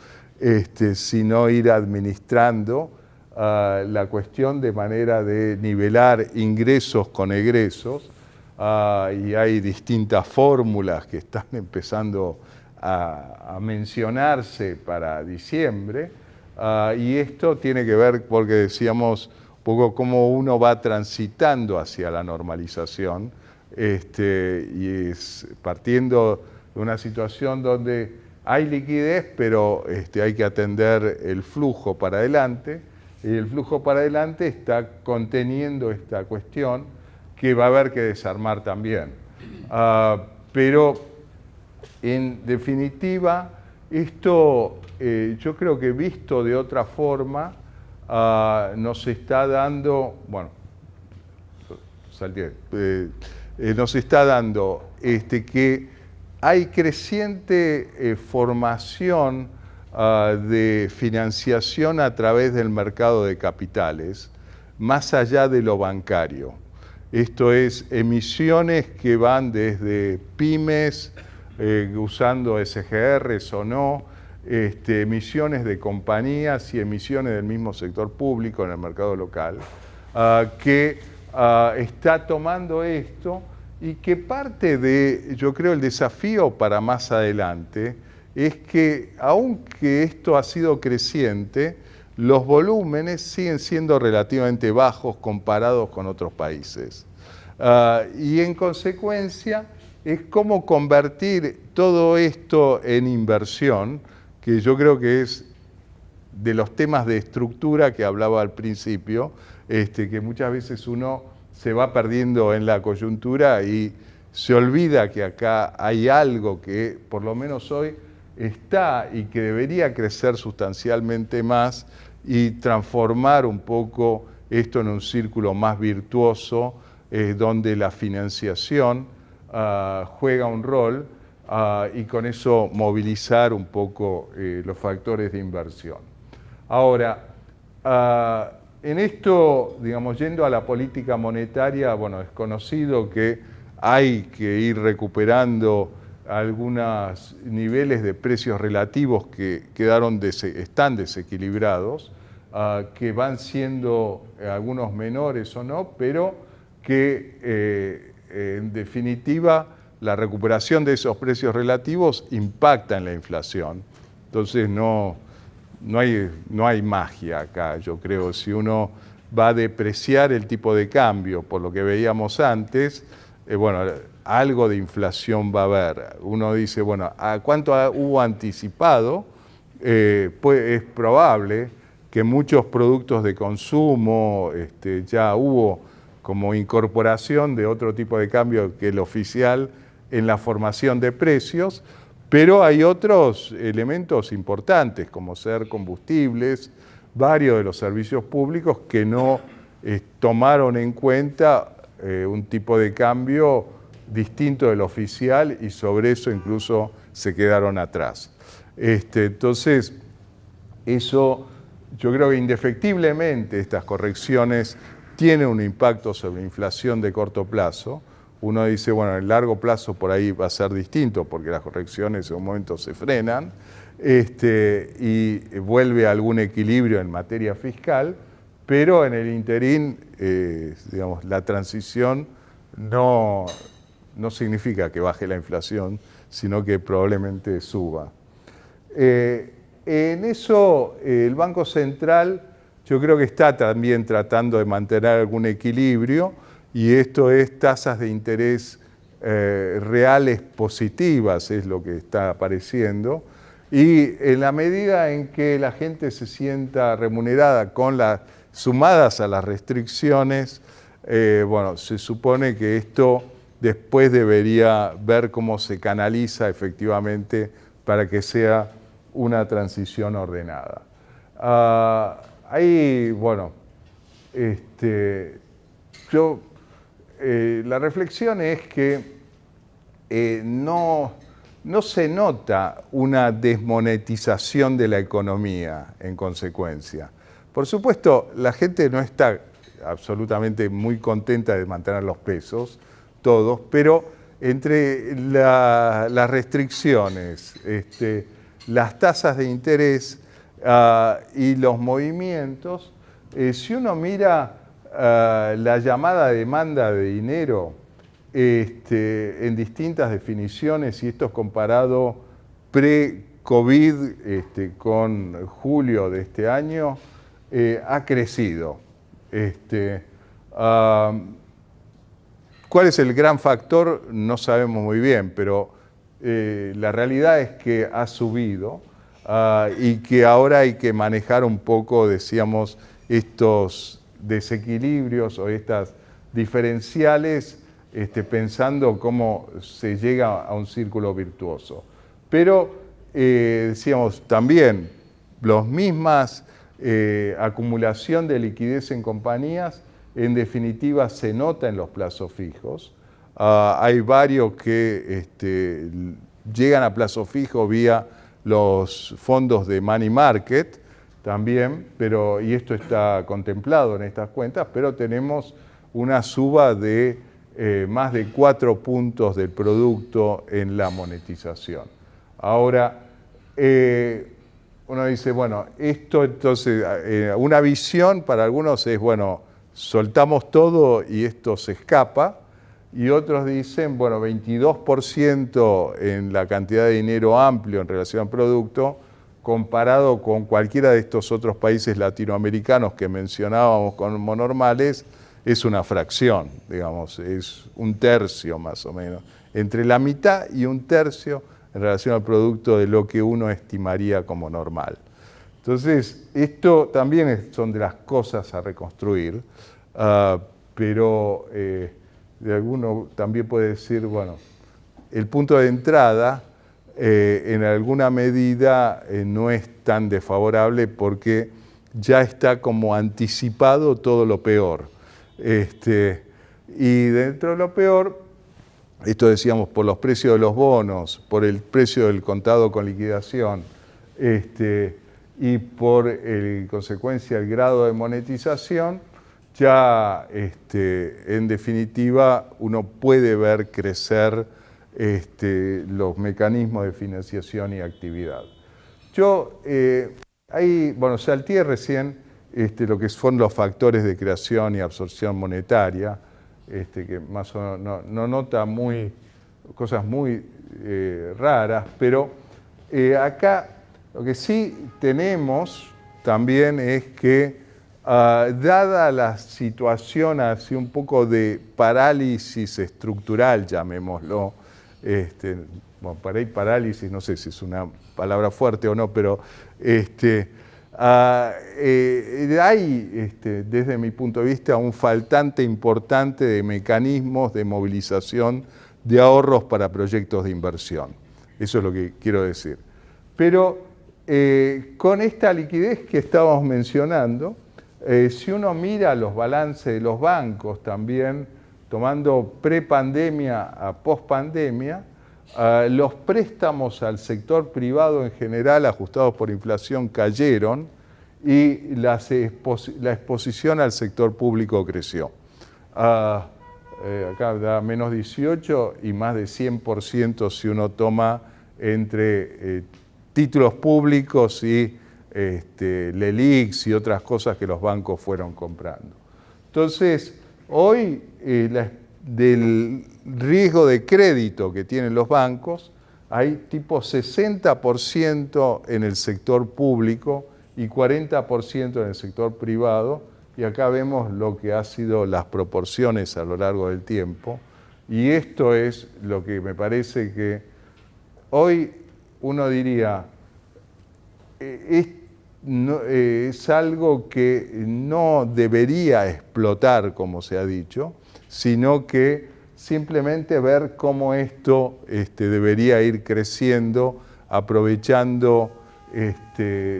sino ir administrando la cuestión de manera de nivelar ingresos con egresos, y hay distintas fórmulas que están empezando a mencionarse para diciembre, y esto tiene que ver, porque decíamos un poco cómo uno va transitando hacia la normalización, y es partiendo de una situación donde hay liquidez, pero hay que atender el flujo para adelante, y el flujo para adelante está conteniendo esta cuestión que va a haber que desarmar también. Pero en definitiva, esto yo creo que visto de otra forma nos está dando, bueno, nos está dando que hay creciente formación de financiación a través del mercado de capitales, más allá de lo bancario. Esto es emisiones que van desde pymes, usando SGRs o no, emisiones de compañías y emisiones del mismo sector público en el mercado local, que está tomando esto, y que parte de, yo creo, el desafío para más adelante es que, aunque esto ha sido creciente, los volúmenes siguen siendo relativamente bajos comparados con otros países. Y en consecuencia, es cómo convertir todo esto en inversión, que yo creo que es de los temas de estructura que hablaba al principio, que muchas veces uno se va perdiendo en la coyuntura y se olvida que acá hay algo que por lo menos hoy está y que debería crecer sustancialmente más y transformar un poco esto en un círculo más virtuoso donde la financiación juega un rol y con eso movilizar un poco los factores de inversión. Ahora, en esto, digamos, yendo a la política monetaria, bueno, es conocido que hay que ir recuperando algunos niveles de precios relativos que están desequilibrados, que van siendo algunos menores o no, pero que en definitiva la recuperación de esos precios relativos impacta en la inflación. Entonces no hay magia acá, yo creo. Si uno va a depreciar el tipo de cambio, por lo que veíamos antes, bueno, algo de inflación va a haber. Uno dice, bueno, ¿a cuánto hubo anticipado? Pues es probable que muchos productos de consumo ya hubo como incorporación de otro tipo de cambio que el oficial en la formación de precios, pero hay otros elementos importantes, como ser combustibles, varios de los servicios públicos que no tomaron en cuenta un tipo de cambio distinto del oficial y sobre eso incluso se quedaron atrás. Entonces, eso yo creo que indefectiblemente estas correcciones tienen un impacto sobre la inflación de corto plazo. Uno dice, bueno, en el largo plazo por ahí va a ser distinto porque las correcciones en un momento se frenan y vuelve a algún equilibrio en materia fiscal, pero en el interín, digamos, la transición no significa que baje la inflación, sino que probablemente suba. En eso, el Banco Central yo creo que está también tratando de mantener algún equilibrio, y esto es tasas de interés reales positivas, es lo que está apareciendo, y en la medida en que la gente se sienta remunerada sumadas a las restricciones, bueno, se supone que esto después debería ver cómo se canaliza efectivamente para que sea una transición ordenada. Ahí, bueno, la reflexión es que no se nota una desmonetización de la economía en consecuencia. Por supuesto, la gente no está absolutamente muy contenta de mantener los pesos, todos, pero entre las restricciones, las tasas de interés y los movimientos, si uno mira la llamada demanda de dinero en distintas definiciones, y esto es comparado pre-COVID con julio de este año, ha crecido. ¿Cuál es el gran factor? No sabemos muy bien, pero la realidad es que ha subido y que ahora hay que manejar un poco, decíamos, estos desequilibrios o estas diferenciales, pensando cómo se llega a un círculo virtuoso. Pero, decíamos, también las mismas acumulación de liquidez en compañías, en definitiva, se nota en los plazos fijos. Hay varios que llegan a plazo fijo vía los fondos de money market también, y esto está contemplado en estas cuentas, pero tenemos una suba de más de 4 puntos del producto en la monetización. Ahora, uno dice, bueno, esto entonces, una visión para algunos es, bueno, soltamos todo y esto se escapa, y otros dicen, bueno, 22% en la cantidad de dinero amplio en relación al producto, comparado con cualquiera de estos otros países latinoamericanos que mencionábamos como normales, es una fracción, digamos, es un tercio más o menos, entre la mitad y un tercio en relación al producto de lo que uno estimaría como normal. Entonces, esto también son de las cosas a reconstruir, pero de alguno también puede decir, bueno, el punto de entrada en alguna medida no es tan desfavorable porque ya está como anticipado todo lo peor. Y dentro de lo peor, esto decíamos por los precios de los bonos, por el precio del contado con liquidación, y por consecuencia el grado de monetización, ya en definitiva uno puede ver crecer los mecanismos de financiación y actividad. Yo salteé recién lo que son los factores de creación y absorción monetaria, que más o menos no nota cosas muy raras, pero acá lo que sí tenemos también es que, dada la situación así un poco de parálisis estructural, llamémoslo, para ahí parálisis, no sé si es una palabra fuerte o no, pero hay, desde mi punto de vista, un faltante importante de mecanismos de movilización de ahorros para proyectos de inversión. Eso es lo que quiero decir. Pero con esta liquidez que estábamos mencionando, si uno mira los balances de los bancos también, tomando prepandemia a pospandemia, los préstamos al sector privado en general, ajustados por inflación, cayeron y la exposición al sector público creció. Acá da menos 18 y más de 100% si uno toma entre títulos públicos y LELIQs y otras cosas que los bancos fueron comprando. Entonces, hoy del riesgo de crédito que tienen los bancos, hay tipo 60% en el sector público y 40% en el sector privado, y acá vemos lo que han sido las proporciones a lo largo del tiempo, y esto es lo que me parece que hoy uno diría, es algo que no debería explotar, como se ha dicho, sino que simplemente ver cómo esto debería ir creciendo, aprovechando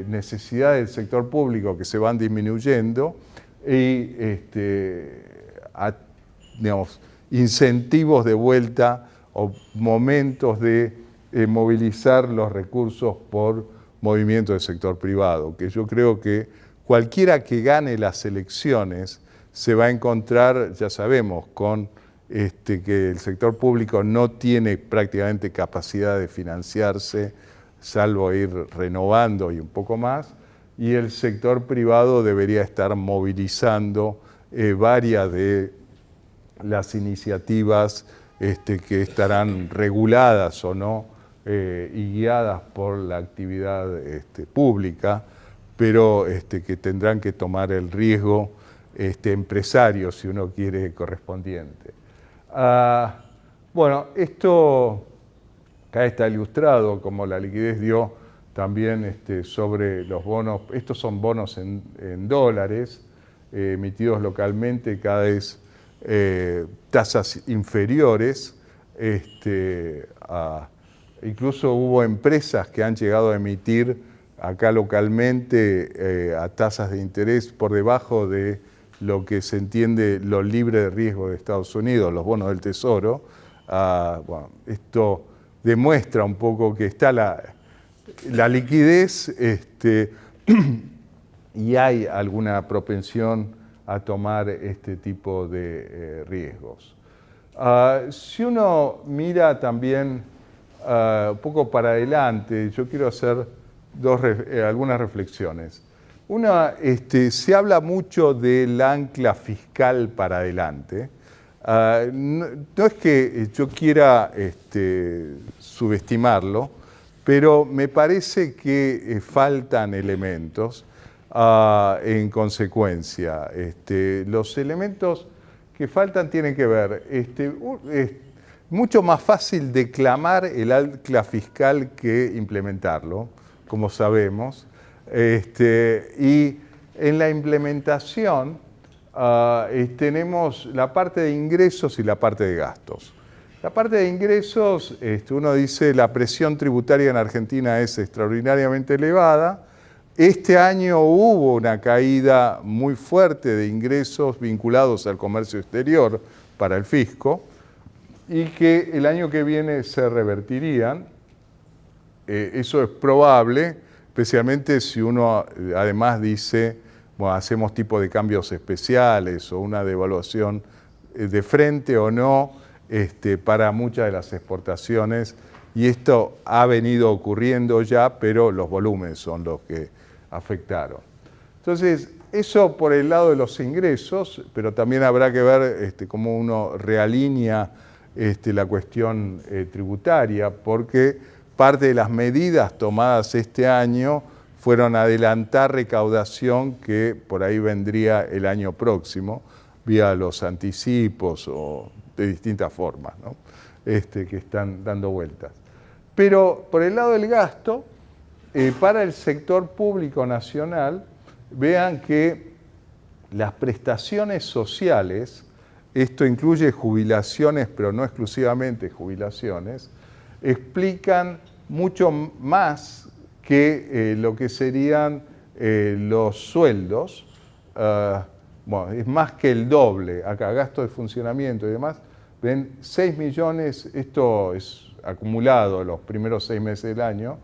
necesidades del sector público que se van disminuyendo y digamos, incentivos de vuelta o momentos de movilizar los recursos por movimiento del sector privado, que yo creo que cualquiera que gane las elecciones se va a encontrar, ya sabemos, con que el sector público no tiene prácticamente capacidad de financiarse, salvo ir renovando y un poco más, y el sector privado debería estar movilizando varias de las iniciativas que estarán reguladas o no y guiadas por la actividad pública, pero que tendrán que tomar el riesgo empresario, si uno quiere, correspondiente. Bueno, esto acá está ilustrado como la liquidez dio también sobre los bonos. Estos son bonos en dólares, emitidos localmente, cada vez tasas inferiores. Incluso hubo empresas que han llegado a emitir acá localmente a tasas de interés por debajo de lo que se entiende lo libre de riesgo de Estados Unidos, los bonos del Tesoro. Bueno, esto demuestra un poco que está la liquidez y hay alguna propensión a tomar este tipo de riesgos. Si uno mira también un poco para adelante, yo quiero hacer algunas reflexiones. Una, se habla mucho del ancla fiscal para adelante. No es que yo quiera subestimarlo, pero me parece que faltan elementos en consecuencia. Los elementos que faltan tienen que ver, es mucho más fácil declamar el ancla fiscal que implementarlo, como sabemos. Y en la implementación tenemos la parte de ingresos y la parte de gastos. La parte de ingresos, uno dice la presión tributaria en Argentina es extraordinariamente elevada. Este año hubo una caída muy fuerte de ingresos vinculados al comercio exterior, para el fisco y que el año que viene se revertirían. Eso es probable, especialmente si uno además dice, bueno, hacemos tipo de cambios especiales o una devaluación de frente o no para muchas de las exportaciones. Y esto ha venido ocurriendo ya, pero los volúmenes son los que afectaron. Entonces, eso por el lado de los ingresos, pero también habrá que ver cómo uno realinea la cuestión tributaria, porque parte de las medidas tomadas este año fueron adelantar recaudación que por ahí vendría el año próximo, vía los anticipos o de distintas formas, ¿no? Que están dando vueltas. Pero por el lado del gasto, para el sector público nacional, vean que las prestaciones sociales, esto incluye jubilaciones, pero no exclusivamente jubilaciones, explican mucho más que lo que serían los sueldos. Bueno, es más que el doble, acá gasto de funcionamiento y demás. Ven, 6 millones, esto es acumulado los primeros 6 meses del año,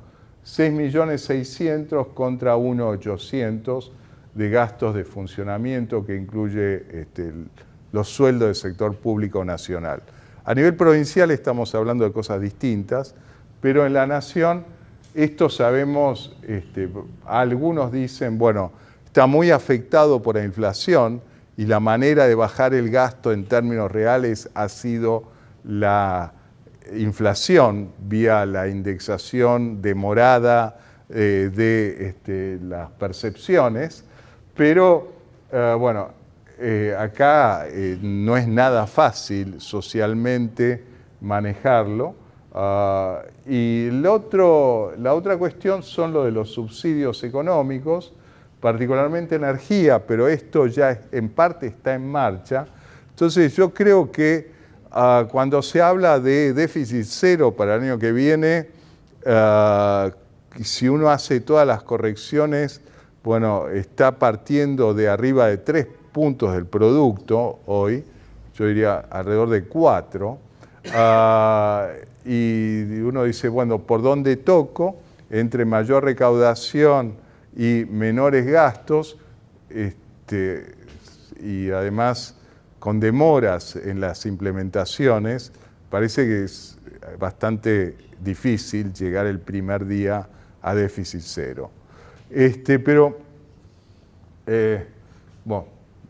6.600.000 contra 1.800.000 de gastos de funcionamiento que incluye los sueldos del sector público nacional. A nivel provincial estamos hablando de cosas distintas, pero en la nación esto sabemos, algunos dicen, bueno, está muy afectado por la inflación y la manera de bajar el gasto en términos reales ha sido la inflación vía la indexación demorada de las percepciones, pero bueno, acá no es nada fácil socialmente manejarlo. Y la otra cuestión son lo de los subsidios económicos, particularmente energía, pero esto ya en parte está en marcha. Entonces yo creo que cuando se habla de déficit cero para el año que viene, si uno hace todas las correcciones, bueno, está partiendo de arriba de 3 puntos del producto hoy, yo diría alrededor de 4, y uno dice, bueno, ¿por dónde toco? Entre mayor recaudación y menores gastos, y además con demoras en las implementaciones, parece que es bastante difícil llegar el primer día a déficit cero. Pero, bueno,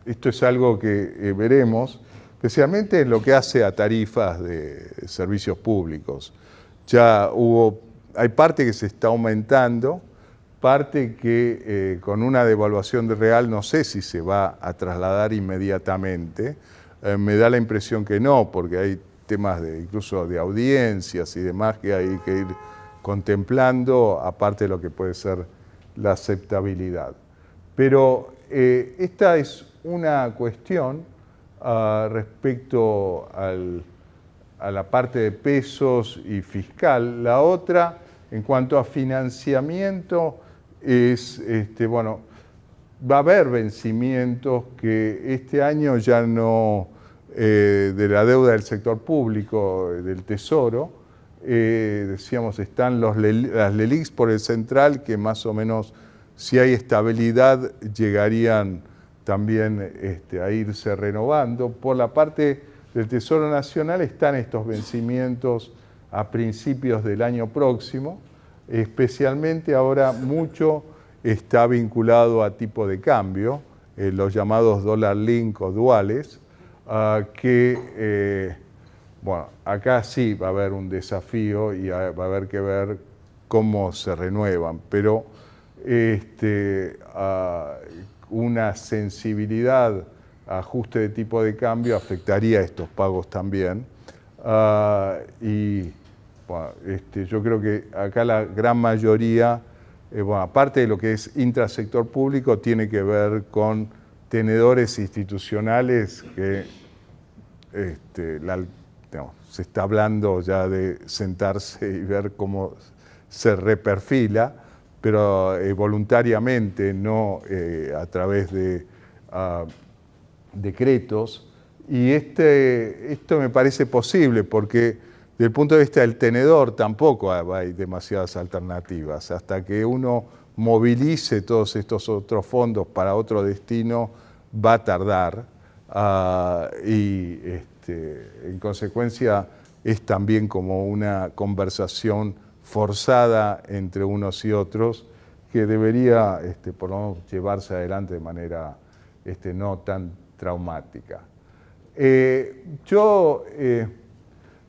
esto es algo que veremos, especialmente en lo que hace a tarifas de servicios públicos. Ya hay parte que se está aumentando, parte que con una devaluación de real no sé si se va a trasladar inmediatamente. Me da la impresión que no, porque hay temas incluso de audiencias y demás que hay que ir contemplando, aparte de lo que puede ser la aceptabilidad. Pero esta es una cuestión respecto a la parte de pesos y fiscal. La otra, en cuanto a financiamiento, es, bueno, va a haber vencimientos que este año ya no, de la deuda del sector público, del Tesoro, decíamos, están las LELIQs por el central, que más o menos, si hay estabilidad, llegarían también a irse renovando. Por la parte del Tesoro Nacional están estos vencimientos a principios del año próximo, especialmente ahora mucho está vinculado a tipo de cambio, los llamados dólar link o duales, que, bueno, acá sí va a haber un desafío y va a haber que ver cómo se renuevan, pero una sensibilidad a ajuste de tipo de cambio afectaría a estos pagos también. Y bueno, yo creo que acá la gran mayoría, bueno, aparte de lo que es intrasector público, tiene que ver con tenedores institucionales que se está hablando ya de sentarse y ver cómo se reperfila, pero voluntariamente, no a través de decretos, Y esto me parece posible porque desde el punto de vista del tenedor tampoco hay demasiadas alternativas. Hasta que uno movilice todos estos otros fondos para otro destino va a tardar. Y en consecuencia es también como una conversación forzada entre unos y otros que debería por lo menos llevarse adelante de manera no tan traumática.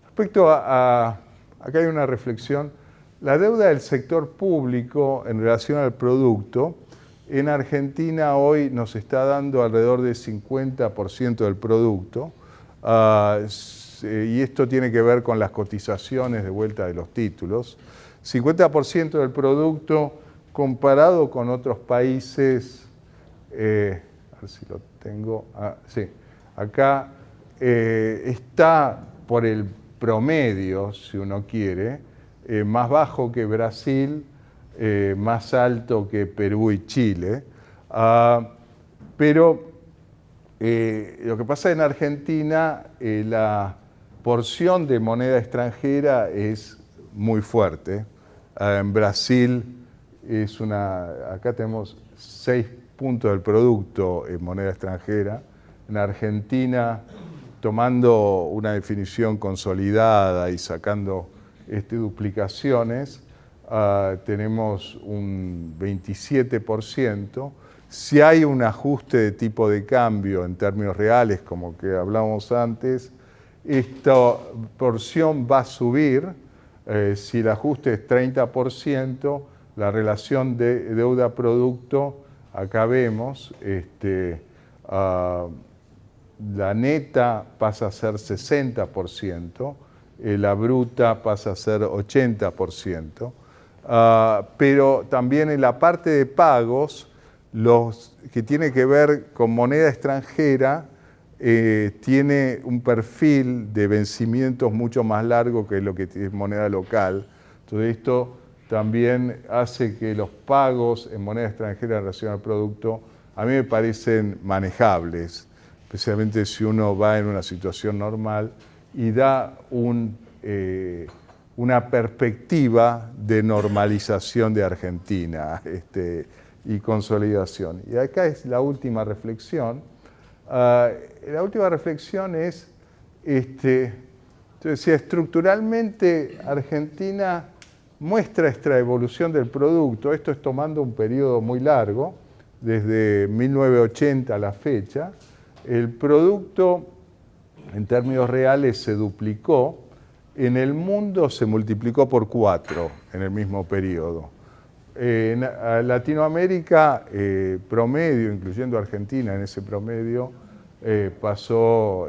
Respecto acá hay una reflexión, la deuda del sector público en relación al producto, en Argentina hoy nos está dando alrededor del 50% del producto, y esto tiene que ver con las cotizaciones de vuelta de los títulos. 50% del producto comparado con otros países, a ver si lo tengo, sí, acá está por el promedio, si uno quiere, más bajo que Brasil, más alto que Perú y Chile, pero lo que pasa en Argentina, la porción de moneda extranjera es muy fuerte. En Brasil acá tenemos 6 puntos del producto en moneda extranjera. En Argentina, tomando una definición consolidada y sacando duplicaciones, tenemos un 27%. Si hay un ajuste de tipo de cambio en términos reales, como que hablábamos antes, esta porción va a subir. Si el ajuste es 30%, la relación de deuda-producto, acá vemos, la neta pasa a ser 60%, la bruta pasa a ser 80%, pero también en la parte de pagos, los que tiene que ver con moneda extranjera, tiene un perfil de vencimientos mucho más largo que lo que es moneda local. Entonces esto también hace que los pagos en moneda extranjera en relación al producto a mí me parecen manejables, especialmente si uno va en una situación normal y da una perspectiva de normalización de Argentina y consolidación. Y acá es la última reflexión. La última reflexión es, yo decía, estructuralmente Argentina muestra esta evolución del producto. Esto es tomando un periodo muy largo, desde 1980 a la fecha. El producto en términos reales se duplicó, en el mundo se multiplicó por 4 en el mismo periodo. En Latinoamérica, promedio, incluyendo Argentina en ese promedio, pasó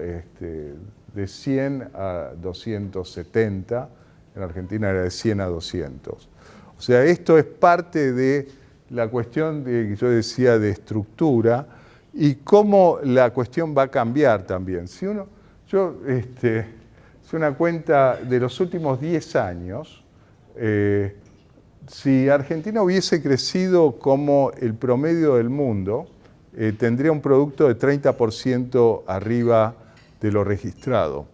de 100 a 270, en Argentina era de 100 a 200. O sea, esto es parte de la cuestión que yo decía de estructura y cómo la cuestión va a cambiar también. Hice una cuenta de los últimos 10 años, si Argentina hubiese crecido como el promedio del mundo, tendría un producto de 30% arriba de lo registrado.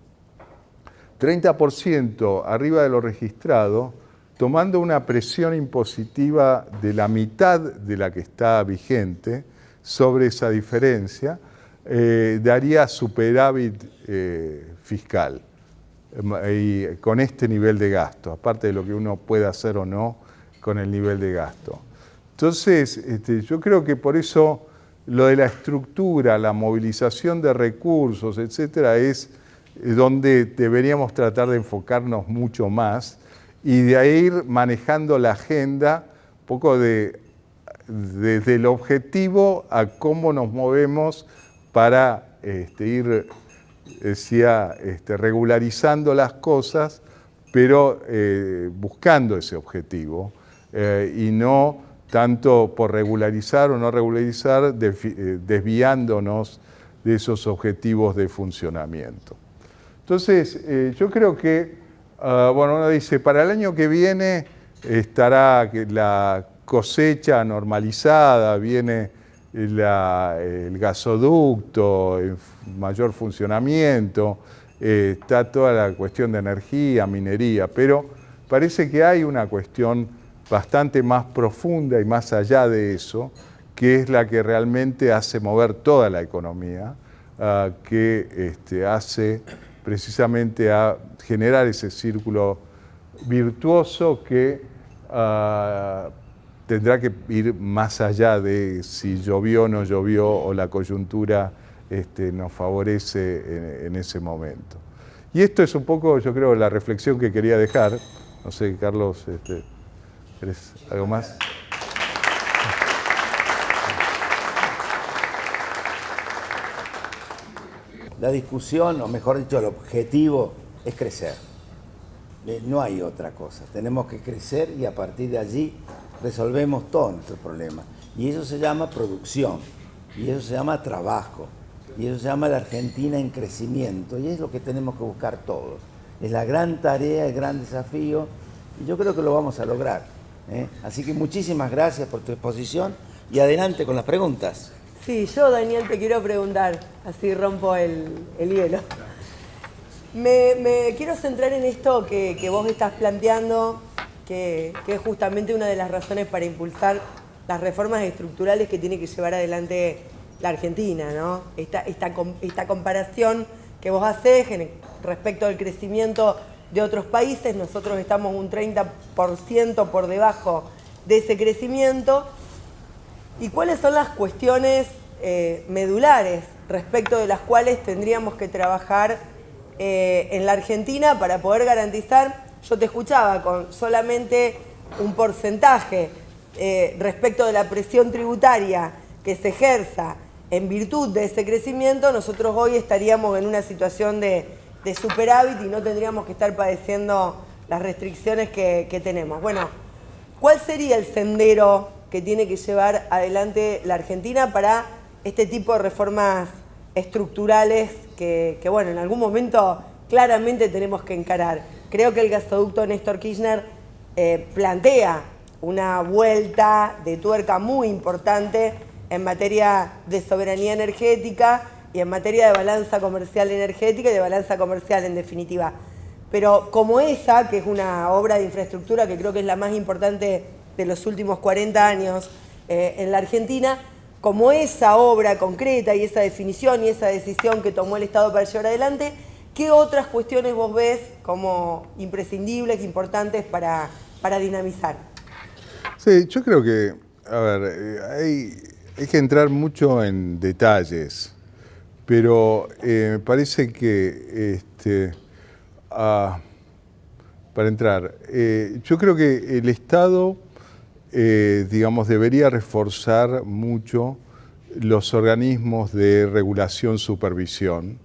30% arriba de lo registrado, tomando una presión impositiva de la mitad de la que está vigente sobre esa diferencia, daría superávit fiscal y con este nivel de gasto, aparte de lo que uno pueda hacer o no con el nivel de gasto. Entonces, yo creo que por eso lo de la estructura, la movilización de recursos, etcétera, es donde deberíamos tratar de enfocarnos mucho más y de ahí ir manejando la agenda un poco desde el objetivo a cómo nos movemos para ir, decía, regularizando las cosas, pero buscando ese objetivo y no tanto por regularizar o no regularizar, desviándonos de esos objetivos de funcionamiento. Entonces, yo creo que, bueno, uno dice, para el año que viene estará la cosecha normalizada, viene el gasoducto en mayor funcionamiento, está toda la cuestión de energía, minería, pero parece que hay una cuestión bastante más profunda y más allá de eso, que es la que realmente hace mover toda la economía, que hace precisamente a generar ese círculo virtuoso que tendrá que ir más allá de si llovió o no llovió o la coyuntura nos favorece en ese momento. Y esto es un poco, yo creo, la reflexión que quería dejar. No sé, Carlos, ¿querés algo más? La discusión, o mejor dicho, el objetivo es crecer. No hay otra cosa. Tenemos que crecer y a partir de allí resolvemos todos nuestros problemas. Y eso se llama producción, y eso se llama trabajo, y eso se llama la Argentina en crecimiento, y es lo que tenemos que buscar todos. Es la gran tarea, el gran desafío, y yo creo que lo vamos a lograr. Así que muchísimas gracias por tu exposición y adelante con las preguntas. Sí, yo, Daniel, te quiero preguntar, así rompo el hielo. Me quiero centrar en esto que vos estás planteando, que es justamente una de las razones para impulsar las reformas estructurales que tiene que llevar adelante la Argentina, ¿no? Esta comparación que vos hacés respecto al crecimiento de otros países, nosotros estamos un 30% por debajo de ese crecimiento. ¿Y cuáles son las cuestiones medulares respecto de las cuales tendríamos que trabajar en la Argentina para poder garantizar? Yo te escuchaba con solamente un porcentaje respecto de la presión tributaria que se ejerza en virtud de ese crecimiento, nosotros hoy estaríamos en una situación de superávit y no tendríamos que estar padeciendo las restricciones que tenemos. Bueno, ¿cuál sería el sendero que tiene que llevar adelante la Argentina para este tipo de reformas estructurales que bueno, en algún momento claramente tenemos que encarar? Creo que el gasoducto Néstor Kirchner plantea una vuelta de tuerca muy importante en materia de soberanía energética y en materia de balanza comercial energética y de balanza comercial en definitiva. Pero como esa, que es una obra de infraestructura que creo que es la más importante de los últimos 40 años en la Argentina, como esa obra concreta y esa definición y esa decisión que tomó el Estado para llevar adelante, ¿qué otras cuestiones vos ves como imprescindibles, importantes para dinamizar? Sí, yo creo que, a ver, hay que entrar mucho en detalles, pero me parece que para entrar, yo creo que el Estado, digamos, debería reforzar mucho los organismos de regulación, supervisión,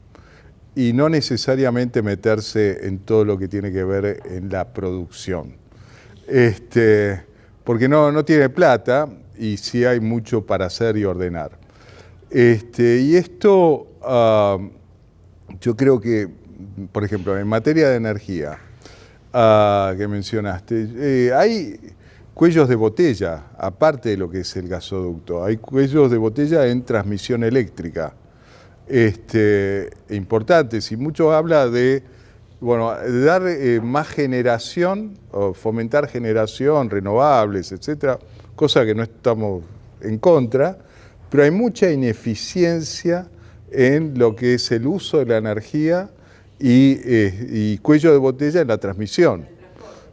y no necesariamente meterse en todo lo que tiene que ver en la producción. Porque no tiene plata y sí hay mucho para hacer y ordenar. Y esto, yo creo que, por ejemplo, en materia de energía, que mencionaste, hay cuellos de botella, aparte de lo que es el gasoducto, hay cuellos de botella en transmisión eléctrica, importantes, y mucho habla de, bueno, dar más generación, o fomentar generación, renovables, etcétera, cosa que no estamos en contra, pero hay mucha ineficiencia en lo que es el uso de la energía y cuello de botella en la transmisión,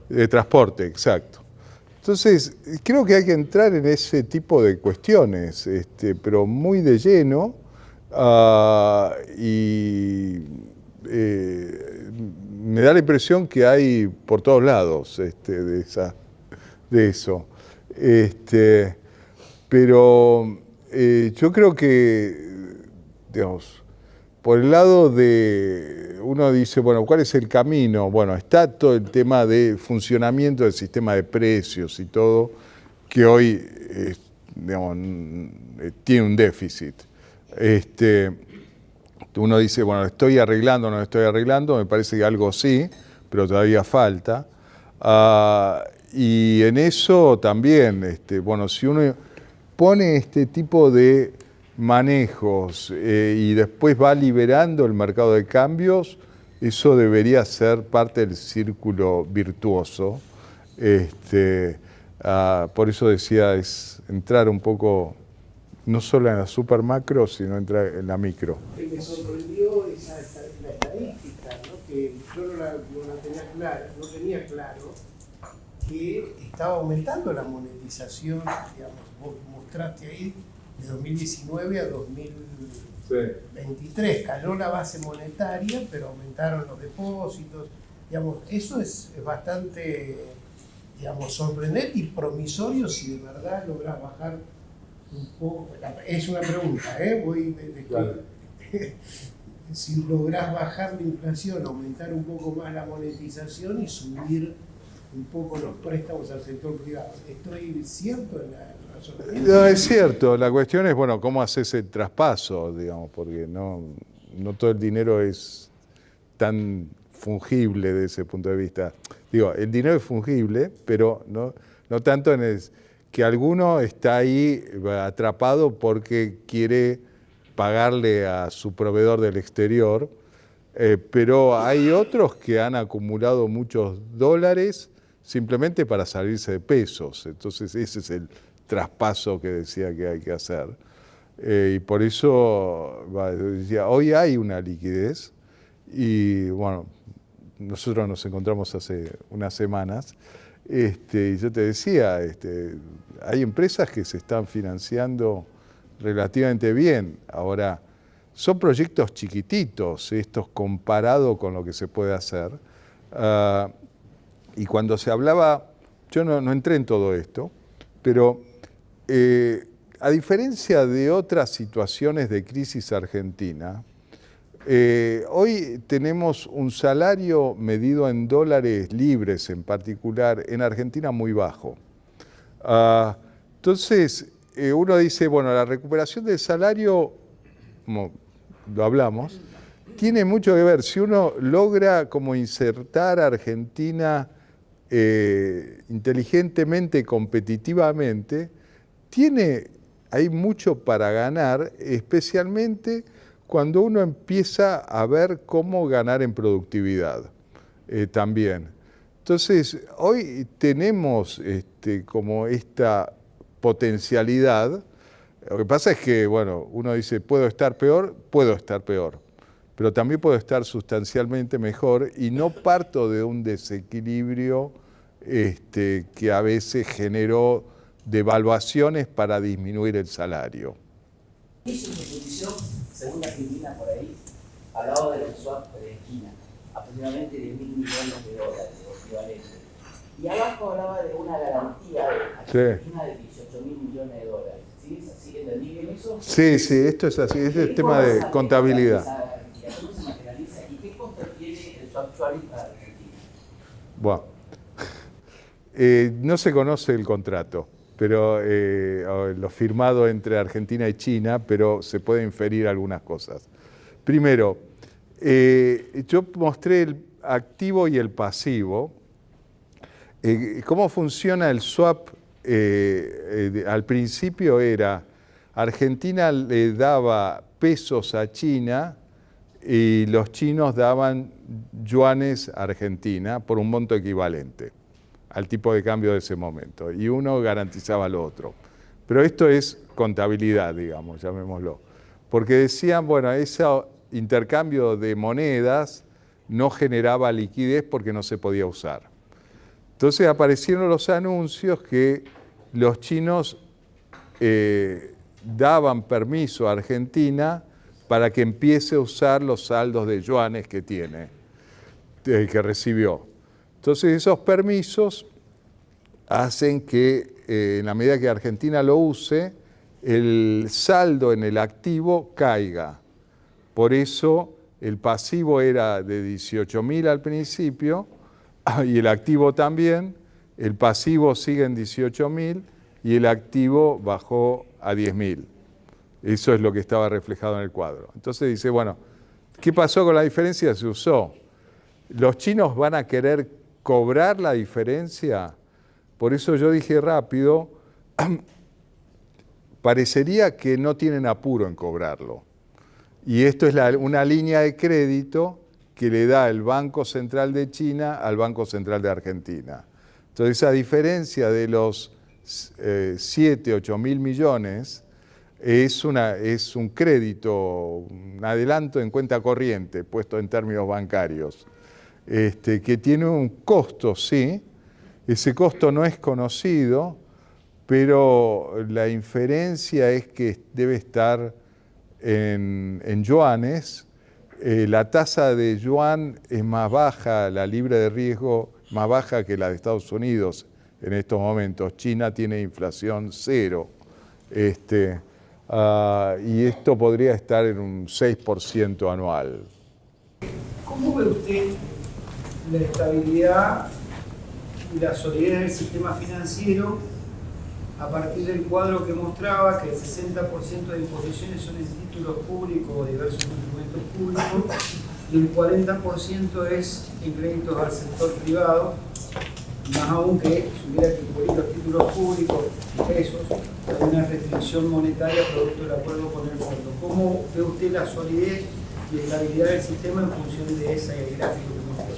de transporte, exacto. Entonces, creo que hay que entrar en ese tipo de cuestiones, pero muy de lleno, y me da la impresión que hay por todos lados de eso. Pero yo creo que, digamos, por el lado de, uno dice, bueno, ¿cuál es el camino? Bueno, está todo el tema de funcionamiento del sistema de precios y todo, que hoy, digamos, tiene un déficit. Uno dice, bueno, ¿lo estoy arreglando o no lo estoy arreglando? Me parece que algo sí, pero todavía falta. Y en eso también, bueno, si uno pone este tipo de manejos y después va liberando el mercado de cambios, eso debería ser parte del círculo virtuoso. Por eso decía, es entrar un poco, no solo en la super macro, sino entrar en la micro. Me sorprendió la estadística, ¿no? Que yo no tenía claro que estaba aumentando la monetización, digamos, vos mostraste ahí, de 2019 a 2023. Cayó la base monetaria, pero aumentaron los depósitos. Digamos, eso es bastante, digamos, sorprendente y promisorio si de verdad lográs bajar un poco. Es una pregunta, Claro. Si lográs bajar la inflación, aumentar un poco más la monetización y subir un poco los préstamos al sector privado. ¿Estoy cierto en la razonamiento? No, es cierto. La cuestión es, bueno, cómo haces el traspaso, digamos, porque no todo el dinero es tan fungible desde ese punto de vista. Digo, el dinero es fungible, pero no tanto en el que alguno está ahí atrapado porque quiere pagarle a su proveedor del exterior, pero hay otros que han acumulado muchos dólares simplemente para salirse de pesos. Entonces ese es el traspaso que decía que hay que hacer. Y por eso decía, hoy hay una liquidez y bueno, nosotros nos encontramos hace unas semanas y yo te decía, hay empresas que se están financiando relativamente bien. Ahora, son proyectos chiquititos, estos comparado con lo que se puede hacer. Y cuando se hablaba, yo no entré en todo esto, pero a diferencia de otras situaciones de crisis argentina, hoy tenemos un salario medido en dólares libres en particular, en Argentina muy bajo. Entonces, uno dice, bueno, la recuperación del salario, como lo hablamos, tiene mucho que ver. Si uno logra como insertar a Argentina inteligentemente, competitivamente, hay mucho para ganar, especialmente cuando uno empieza a ver cómo ganar en productividad también. Entonces, hoy tenemos como esta potencialidad. Lo que pasa es que, bueno, uno dice, puedo estar peor, pero también puedo estar sustancialmente mejor y no parto de un desequilibrio que a veces generó devaluaciones para disminuir el salario. Hizo su posición, según Argentina por ahí, al lado de los swap de China, aproximadamente de $1.000 millones o equivalente. Y abajo hablaba de una garantía de Argentina de $18.000 millones. ¿Sí? ¿Es así? ¿Entendí bien eso? Sí, esto es así, es el tema de contabilidad. ¿Cómo se materializa y qué costo tiene el swap actual para Argentina? Bueno, no se conoce el contrato, pero lo firmado entre Argentina y China, pero se puede inferir algunas cosas. Primero, yo mostré el activo y el pasivo. ¿Cómo funciona el swap? Al principio era, Argentina le daba pesos a China y los chinos daban yuanes a Argentina por un monto equivalente al tipo de cambio de ese momento, y uno garantizaba lo otro. Pero esto es contabilidad, digamos, llamémoslo, porque decían, bueno, ese intercambio de monedas no generaba liquidez porque no se podía usar. Entonces aparecieron los anuncios que los chinos daban permiso a Argentina para que empiece a usar los saldos de yuanes que tiene, que recibió. Entonces esos permisos hacen que en la medida que Argentina lo use, el saldo en el activo caiga. Por eso el pasivo era de 18.000 al principio y el activo también. El pasivo sigue en 18.000 y el activo bajó a 10.000. Eso es lo que estaba reflejado en el cuadro. Entonces dice, bueno, ¿qué pasó con la diferencia? Se usó. ¿Los chinos van a querer cobrar la diferencia? Por eso yo dije rápido, parecería que no tienen apuro en cobrarlo. Y esto es una línea de crédito que le da el Banco Central de China al Banco Central de Argentina. Entonces, esa diferencia de los 7, 8 mil millones es un crédito, un adelanto en cuenta corriente, puesto en términos bancarios, que tiene un costo, sí. Ese costo no es conocido, pero la inferencia es que debe estar en yuanes. La tasa de yuan es más baja, la libra de riesgo más baja que la de Estados Unidos en estos momentos. China tiene inflación cero. Y esto podría estar en un 6% anual. ¿Cómo ve usted la estabilidad y la solidez del sistema financiero a partir del cuadro que mostraba que el 60% de imposiciones son en títulos públicos o diversos instrumentos públicos y el 40% es en créditos al sector privado, más aún que si hubiera que incluir los títulos públicos, pesos, hay una restricción monetaria producto del acuerdo con el fondo? ¿Cómo ve usted la solidez y estabilidad del sistema en función de ese gráfico que mostró?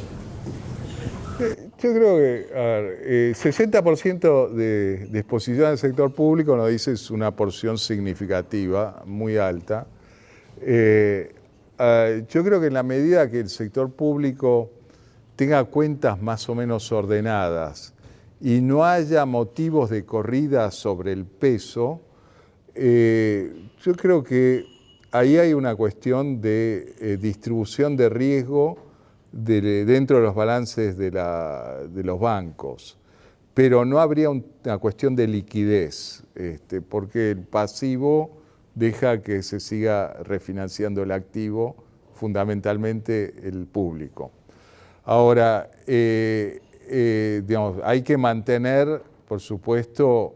Yo creo que 60% de exposición al sector público nos dice es una porción significativa, muy alta. Yo creo que en la medida que el sector público tenga cuentas más o menos ordenadas y no haya motivos de corrida sobre el peso, yo creo que ahí hay una cuestión de distribución de riesgo dentro de los balances de los bancos, pero no habría una cuestión de liquidez, porque el pasivo deja que se siga refinanciando el activo, fundamentalmente el público. Ahora, digamos, hay que mantener, por supuesto,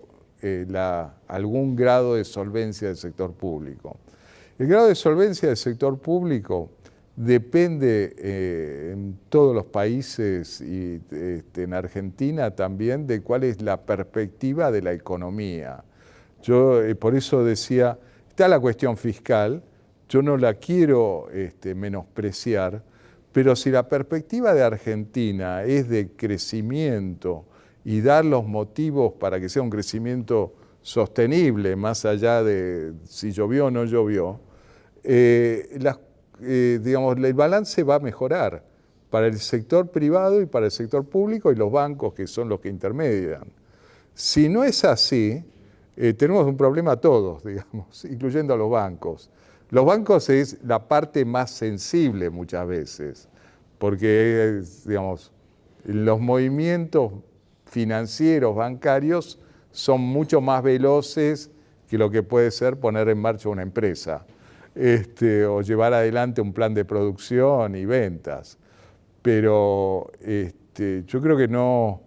algún grado de solvencia del sector público. El grado de solvencia del sector público depende en todos los países y en Argentina también de cuál es la perspectiva de la economía. Yo por eso decía, está la cuestión fiscal, yo no la quiero menospreciar, pero si la perspectiva de Argentina es de crecimiento y dar los motivos para que sea un crecimiento sostenible, más allá de si llovió o no llovió, digamos, el balance va a mejorar para el sector privado y para el sector público y los bancos, que son los que intermedian. Si no es así, tenemos un problema todos, digamos, incluyendo a los bancos. Los bancos es la parte más sensible muchas veces, porque digamos, los movimientos financieros, bancarios, son mucho más veloces que lo que puede ser poner en marcha una empresa. O llevar adelante un plan de producción y ventas. Pero yo creo que no,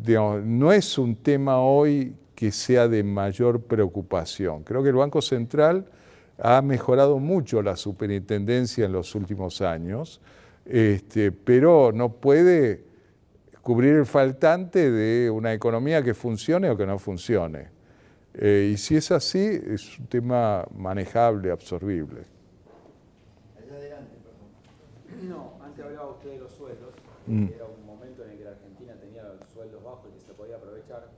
digamos, no es un tema hoy que sea de mayor preocupación. Creo que el Banco Central ha mejorado mucho la superintendencia en los últimos años, pero no puede cubrir el faltante de una economía que funcione o que no funcione. Y si es así, es un tema manejable, absorbible. Allá adelante, perdón. No, antes hablaba usted de los sueldos. Era un momento en el que la Argentina tenía sueldos bajos y que se podía aprovechar.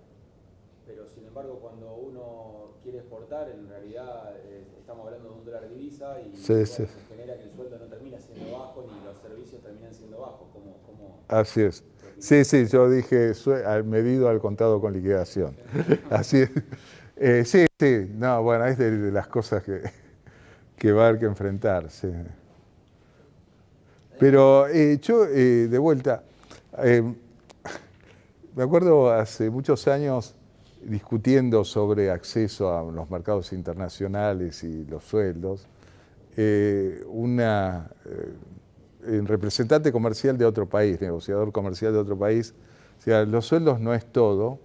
Pero sin embargo, cuando uno quiere exportar, en realidad estamos hablando de un dólar divisa y se genera que el sueldo no termina siendo bajo ni los servicios terminan siendo bajos. Así es. Sí, yo dije medido al contado con liquidación. Así es. Sí, no, bueno, es de las cosas que va a haber que enfrentar. Sí. Pero yo, de vuelta, me acuerdo hace muchos años discutiendo sobre acceso a los mercados internacionales y los sueldos, un representante comercial de otro país, negociador comercial de otro país, decía, los sueldos no es todo,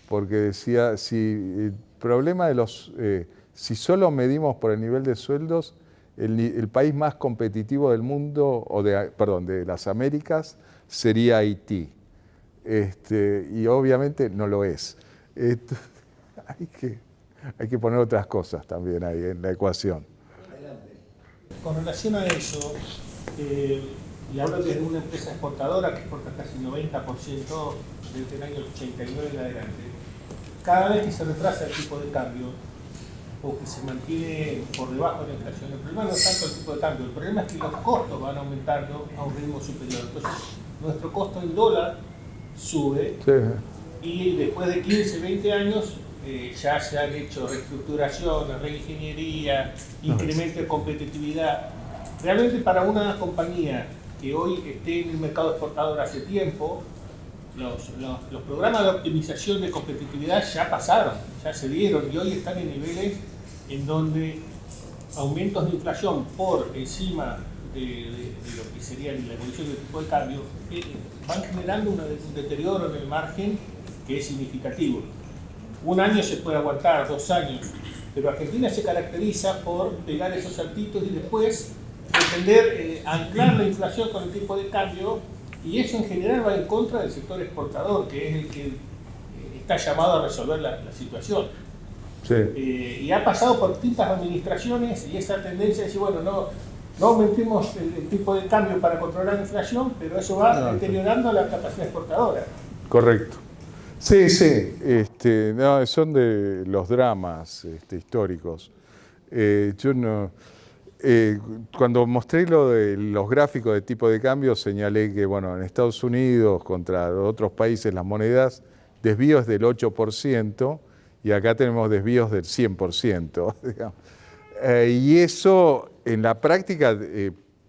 porque decía, si el problema de si solo medimos por el nivel de sueldos, el país más competitivo del mundo, de las Américas, sería Haití. Y obviamente no lo es. hay que poner otras cosas también ahí en la ecuación. Con relación a eso, y hablo de una empresa exportadora que exporta casi 90% desde el año 89 en adelante, cada vez que se retrasa el tipo de cambio o que se mantiene por debajo de la inflación, el problema no es tanto el tipo de cambio, el problema es que los costos van aumentando a un ritmo superior. Entonces, nuestro costo en dólar sube, Sí. y después de 15, 20 años ya se han hecho reestructuraciones, reingeniería, incremento de competitividad. Realmente para una compañía que hoy esté en el mercado exportador hace tiempo, los programas de optimización de competitividad ya pasaron, ya se dieron y hoy están en niveles en donde aumentos de inflación por encima de lo que sería la evolución del tipo de cambio van generando un deterioro en el margen que es significativo. Un año se puede aguantar, 2 años, pero Argentina se caracteriza por pegar esos saltitos y después pretender anclar la inflación con el tipo de cambio, y eso en general va en contra del sector exportador, que es el que está llamado a resolver la situación. Sí. Y ha pasado por distintas administraciones y esa tendencia de decir, bueno, no aumentemos el tipo de cambio para controlar la inflación, pero eso va deteriorando la capacidad exportadora. Correcto. Sí, sí, no, son de los dramas históricos. Yo no, cuando mostré lo de los gráficos de tipo de cambio, señalé que, bueno, en Estados Unidos contra otros países las monedas, desvíos del 8% y acá tenemos desvíos del 100%. Digamos. Y eso en la práctica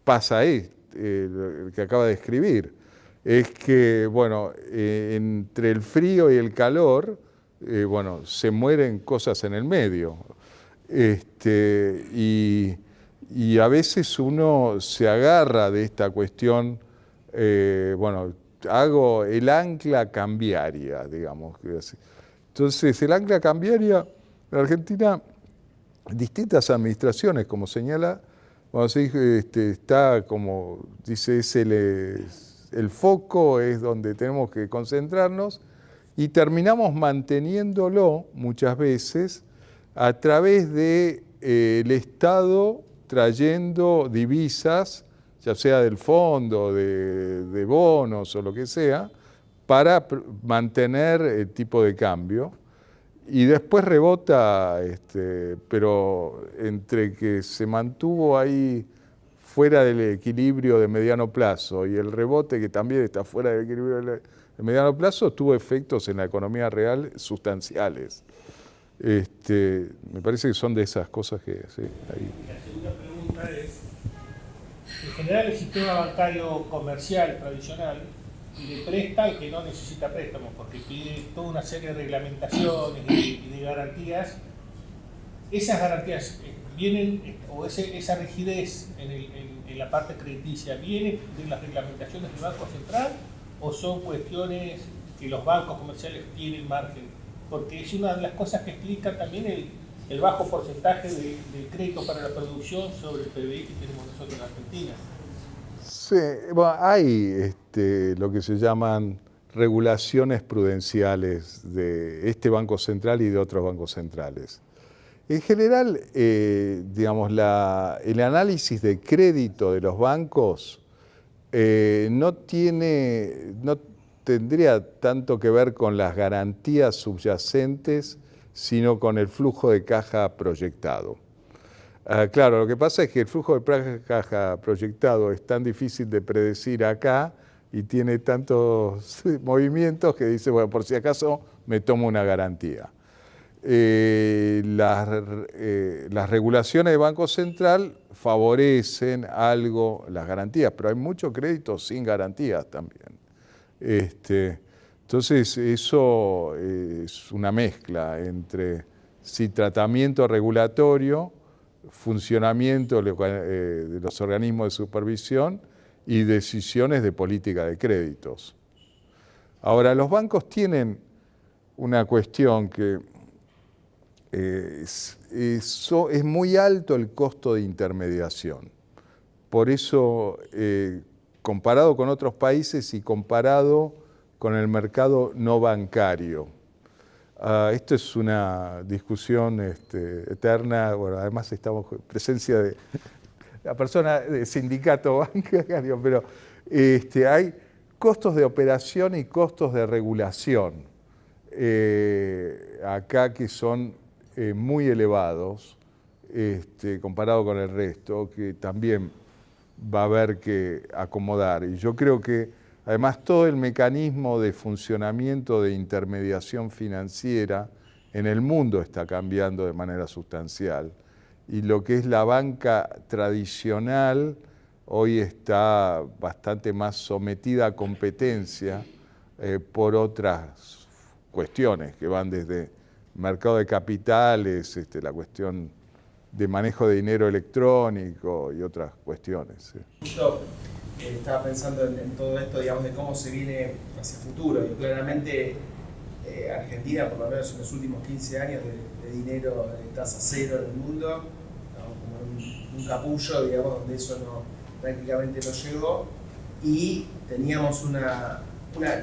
pasa ahí, lo que acaba de escribir. Es que, bueno, entre el frío y el calor, bueno, se mueren cosas en el medio. Y a veces uno se agarra de esta cuestión, bueno, hago el ancla cambiaria, digamos. Entonces, el ancla cambiaria, en Argentina, distintas administraciones, como señala, cuando se dice, está como, dice, es el foco, es donde tenemos que concentrarnos, y terminamos manteniéndolo muchas veces a través de el Estado trayendo divisas, ya sea del fondo, de bonos o lo que sea, para mantener el tipo de cambio. Y después rebota, pero entre que se mantuvo ahí fuera del equilibrio de mediano plazo y el rebote que también está fuera del equilibrio de mediano plazo, tuvo efectos en la economía real sustanciales. Me parece que son de esas cosas que sí, ahí. La segunda pregunta es, en general el sistema bancario comercial tradicional le presta al que no necesita préstamos, porque pide toda una serie de reglamentaciones y de garantías. Esas garantías vienen, o esa rigidez en la parte crediticia, ¿viene de las reglamentaciones del Banco Central o son cuestiones que los bancos comerciales tienen margen? Porque es una de las cosas que explica también el bajo porcentaje de crédito para la producción sobre el PBI que tenemos nosotros en Argentina. Sí, bueno, hay lo que se llaman regulaciones prudenciales de este Banco Central y de otros bancos centrales. En general, digamos, el análisis de crédito de los bancos no tendría tanto que ver con las garantías subyacentes, sino con el flujo de caja proyectado. Claro, lo que pasa es que el flujo de caja proyectado es tan difícil de predecir acá y tiene tantos movimientos que dice, bueno, por si acaso me tomo una garantía. Las regulaciones del Banco Central favorecen algo las garantías, pero hay mucho crédito sin garantías también. Entonces, eso es una mezcla entre tratamiento regulatorio, funcionamiento de los organismos de supervisión y decisiones de política de créditos. Ahora, los bancos tienen una cuestión que es muy alto el costo de intermediación. Por eso, comparado con otros países y comparado con el mercado no bancario, Esto es una discusión eterna. Bueno, además estamos en presencia de la persona del sindicato bancario, pero hay costos de operación y costos de regulación acá que son muy elevados comparado con el resto, que también va a haber que acomodar. Y yo creo que además todo el mecanismo de funcionamiento de intermediación financiera en el mundo está cambiando de manera sustancial. Y lo que es la banca tradicional hoy está bastante más sometida a competencia por otras cuestiones que van desde mercado de capitales, la cuestión de manejo de dinero electrónico y otras cuestiones. Sí. Justo estaba pensando en todo esto, digamos, de cómo se viene hacia el futuro. Y claramente Argentina, por lo menos en los últimos 15 años de dinero de tasa cero en el mundo, como un capullo, digamos, donde eso prácticamente no llegó. Y teníamos la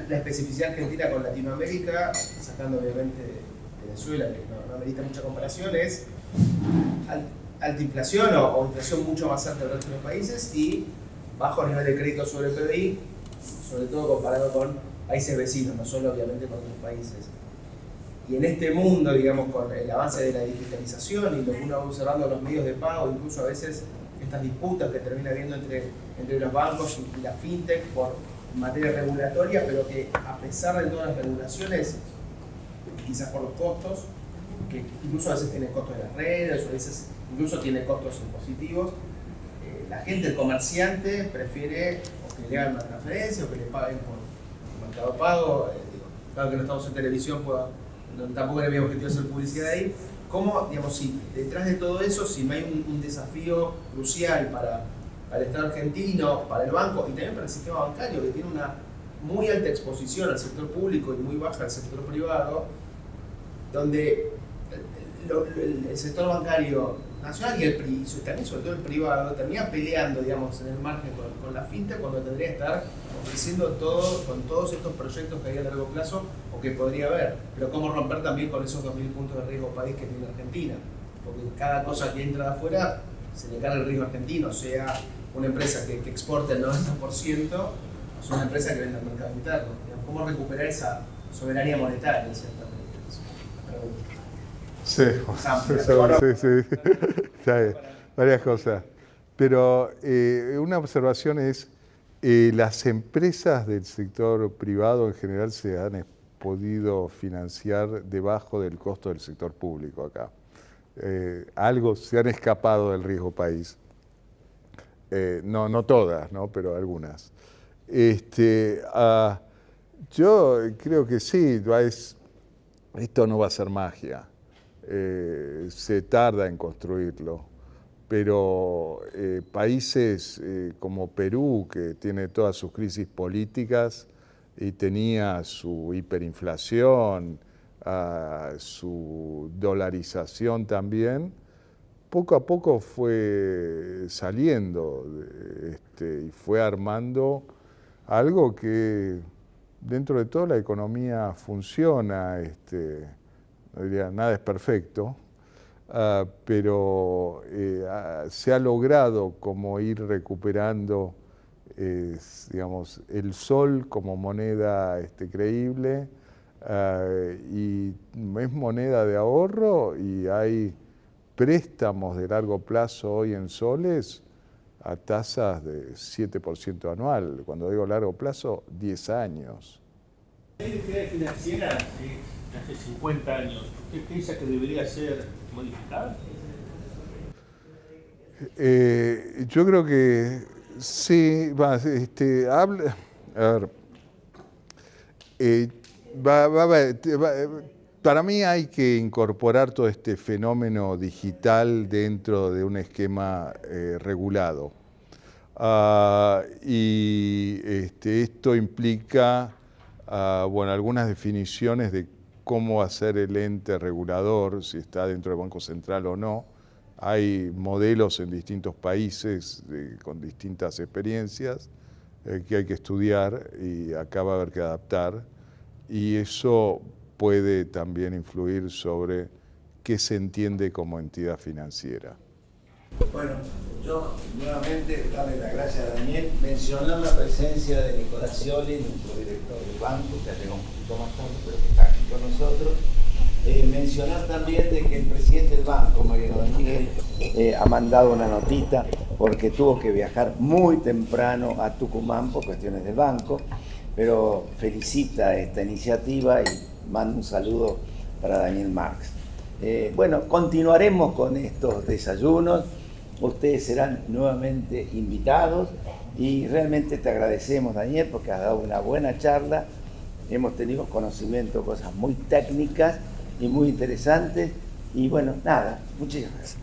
especificidad argentina con Latinoamérica, sacando obviamente Venezuela, que no amerita mucha comparación, es alta inflación o inflación mucho más alta del resto de los países y bajo nivel de crédito sobre el PBI, sobre todo comparado con países vecinos, no solo obviamente con otros países. Y en este mundo, digamos, con el avance de la digitalización y lo que uno va observando en los medios de pago, incluso a veces estas disputas que termina habiendo entre los bancos y la fintech por materia regulatoria, pero que a pesar de todas las regulaciones, quizás por los costos, que incluso a veces tiene costos de las redes, o a veces incluso tiene costos impositivos, la gente, el comerciante, prefiere o que le hagan una transferencia o que le paguen por Mercado Pago. Claro que no estamos en televisión, tampoco era mi objetivo hacer publicidad ahí. ¿Cómo, digamos, si detrás de todo eso, si no hay un desafío crucial para el Estado argentino, para el banco y también para el sistema bancario, que tiene una muy alta exposición al sector público y muy baja al sector privado, donde el sector bancario nacional y también sobre todo el privado termina peleando, digamos, en el margen con la fintech cuando tendría que estar ofreciendo todo con todos estos proyectos que hay a largo plazo o que podría haber, pero cómo romper también con esos 2.000 puntos de riesgo país que tiene Argentina, porque cada cosa que entra de afuera se le carga el riesgo argentino, sea una empresa que exporte el 90% o sea una empresa que vende al mercado interno. ¿Cómo recuperar esa soberanía monetaria en cierta medida? Sí, varias cosas. Pero una observación es, las empresas del sector privado en general se han podido financiar debajo del costo del sector público acá. Algo se han escapado del riesgo país. No todas, ¿no? Pero algunas. Yo creo que sí, esto no va a ser magia. Se tarda en construirlo, pero países como Perú, que tiene todas sus crisis políticas y tenía su hiperinflación, su dolarización también, poco a poco fue saliendo y fue armando algo que dentro de todo la economía funciona. No diría, nada es perfecto, pero se ha logrado como ir recuperando, digamos, el sol como moneda creíble, y es moneda de ahorro y hay préstamos de largo plazo hoy en soles a tasas de 7% anual. Cuando digo largo plazo, 10 años. La actividad financiera hace 50 años, ¿usted piensa que debería ser modificada? Yo creo que sí, para mí hay que incorporar todo este fenómeno digital dentro de un esquema regulado. Y esto implica algunas definiciones de cómo hacer el ente regulador, si está dentro del Banco Central o no. Hay modelos en distintos países con distintas experiencias que hay que estudiar y acá va a haber que adaptar. Y eso puede también influir sobre qué se entiende como entidad financiera. Bueno, yo nuevamente darle las gracias a Daniel, mencionar la presencia de Nicolás Scioli, nuestro director del banco, que llegó un poquito más tarde, pero que está aquí con nosotros. Mencionar también de que el presidente del banco, Mariano Miguel, ha mandado una notita porque tuvo que viajar muy temprano a Tucumán por cuestiones del banco, pero felicita esta iniciativa y manda un saludo para Daniel Marx. Bueno, continuaremos con estos desayunos, ustedes serán nuevamente invitados y realmente te agradecemos, Daniel, porque has dado una buena charla, hemos tenido conocimiento de cosas muy técnicas y muy interesantes y bueno, nada, muchas gracias.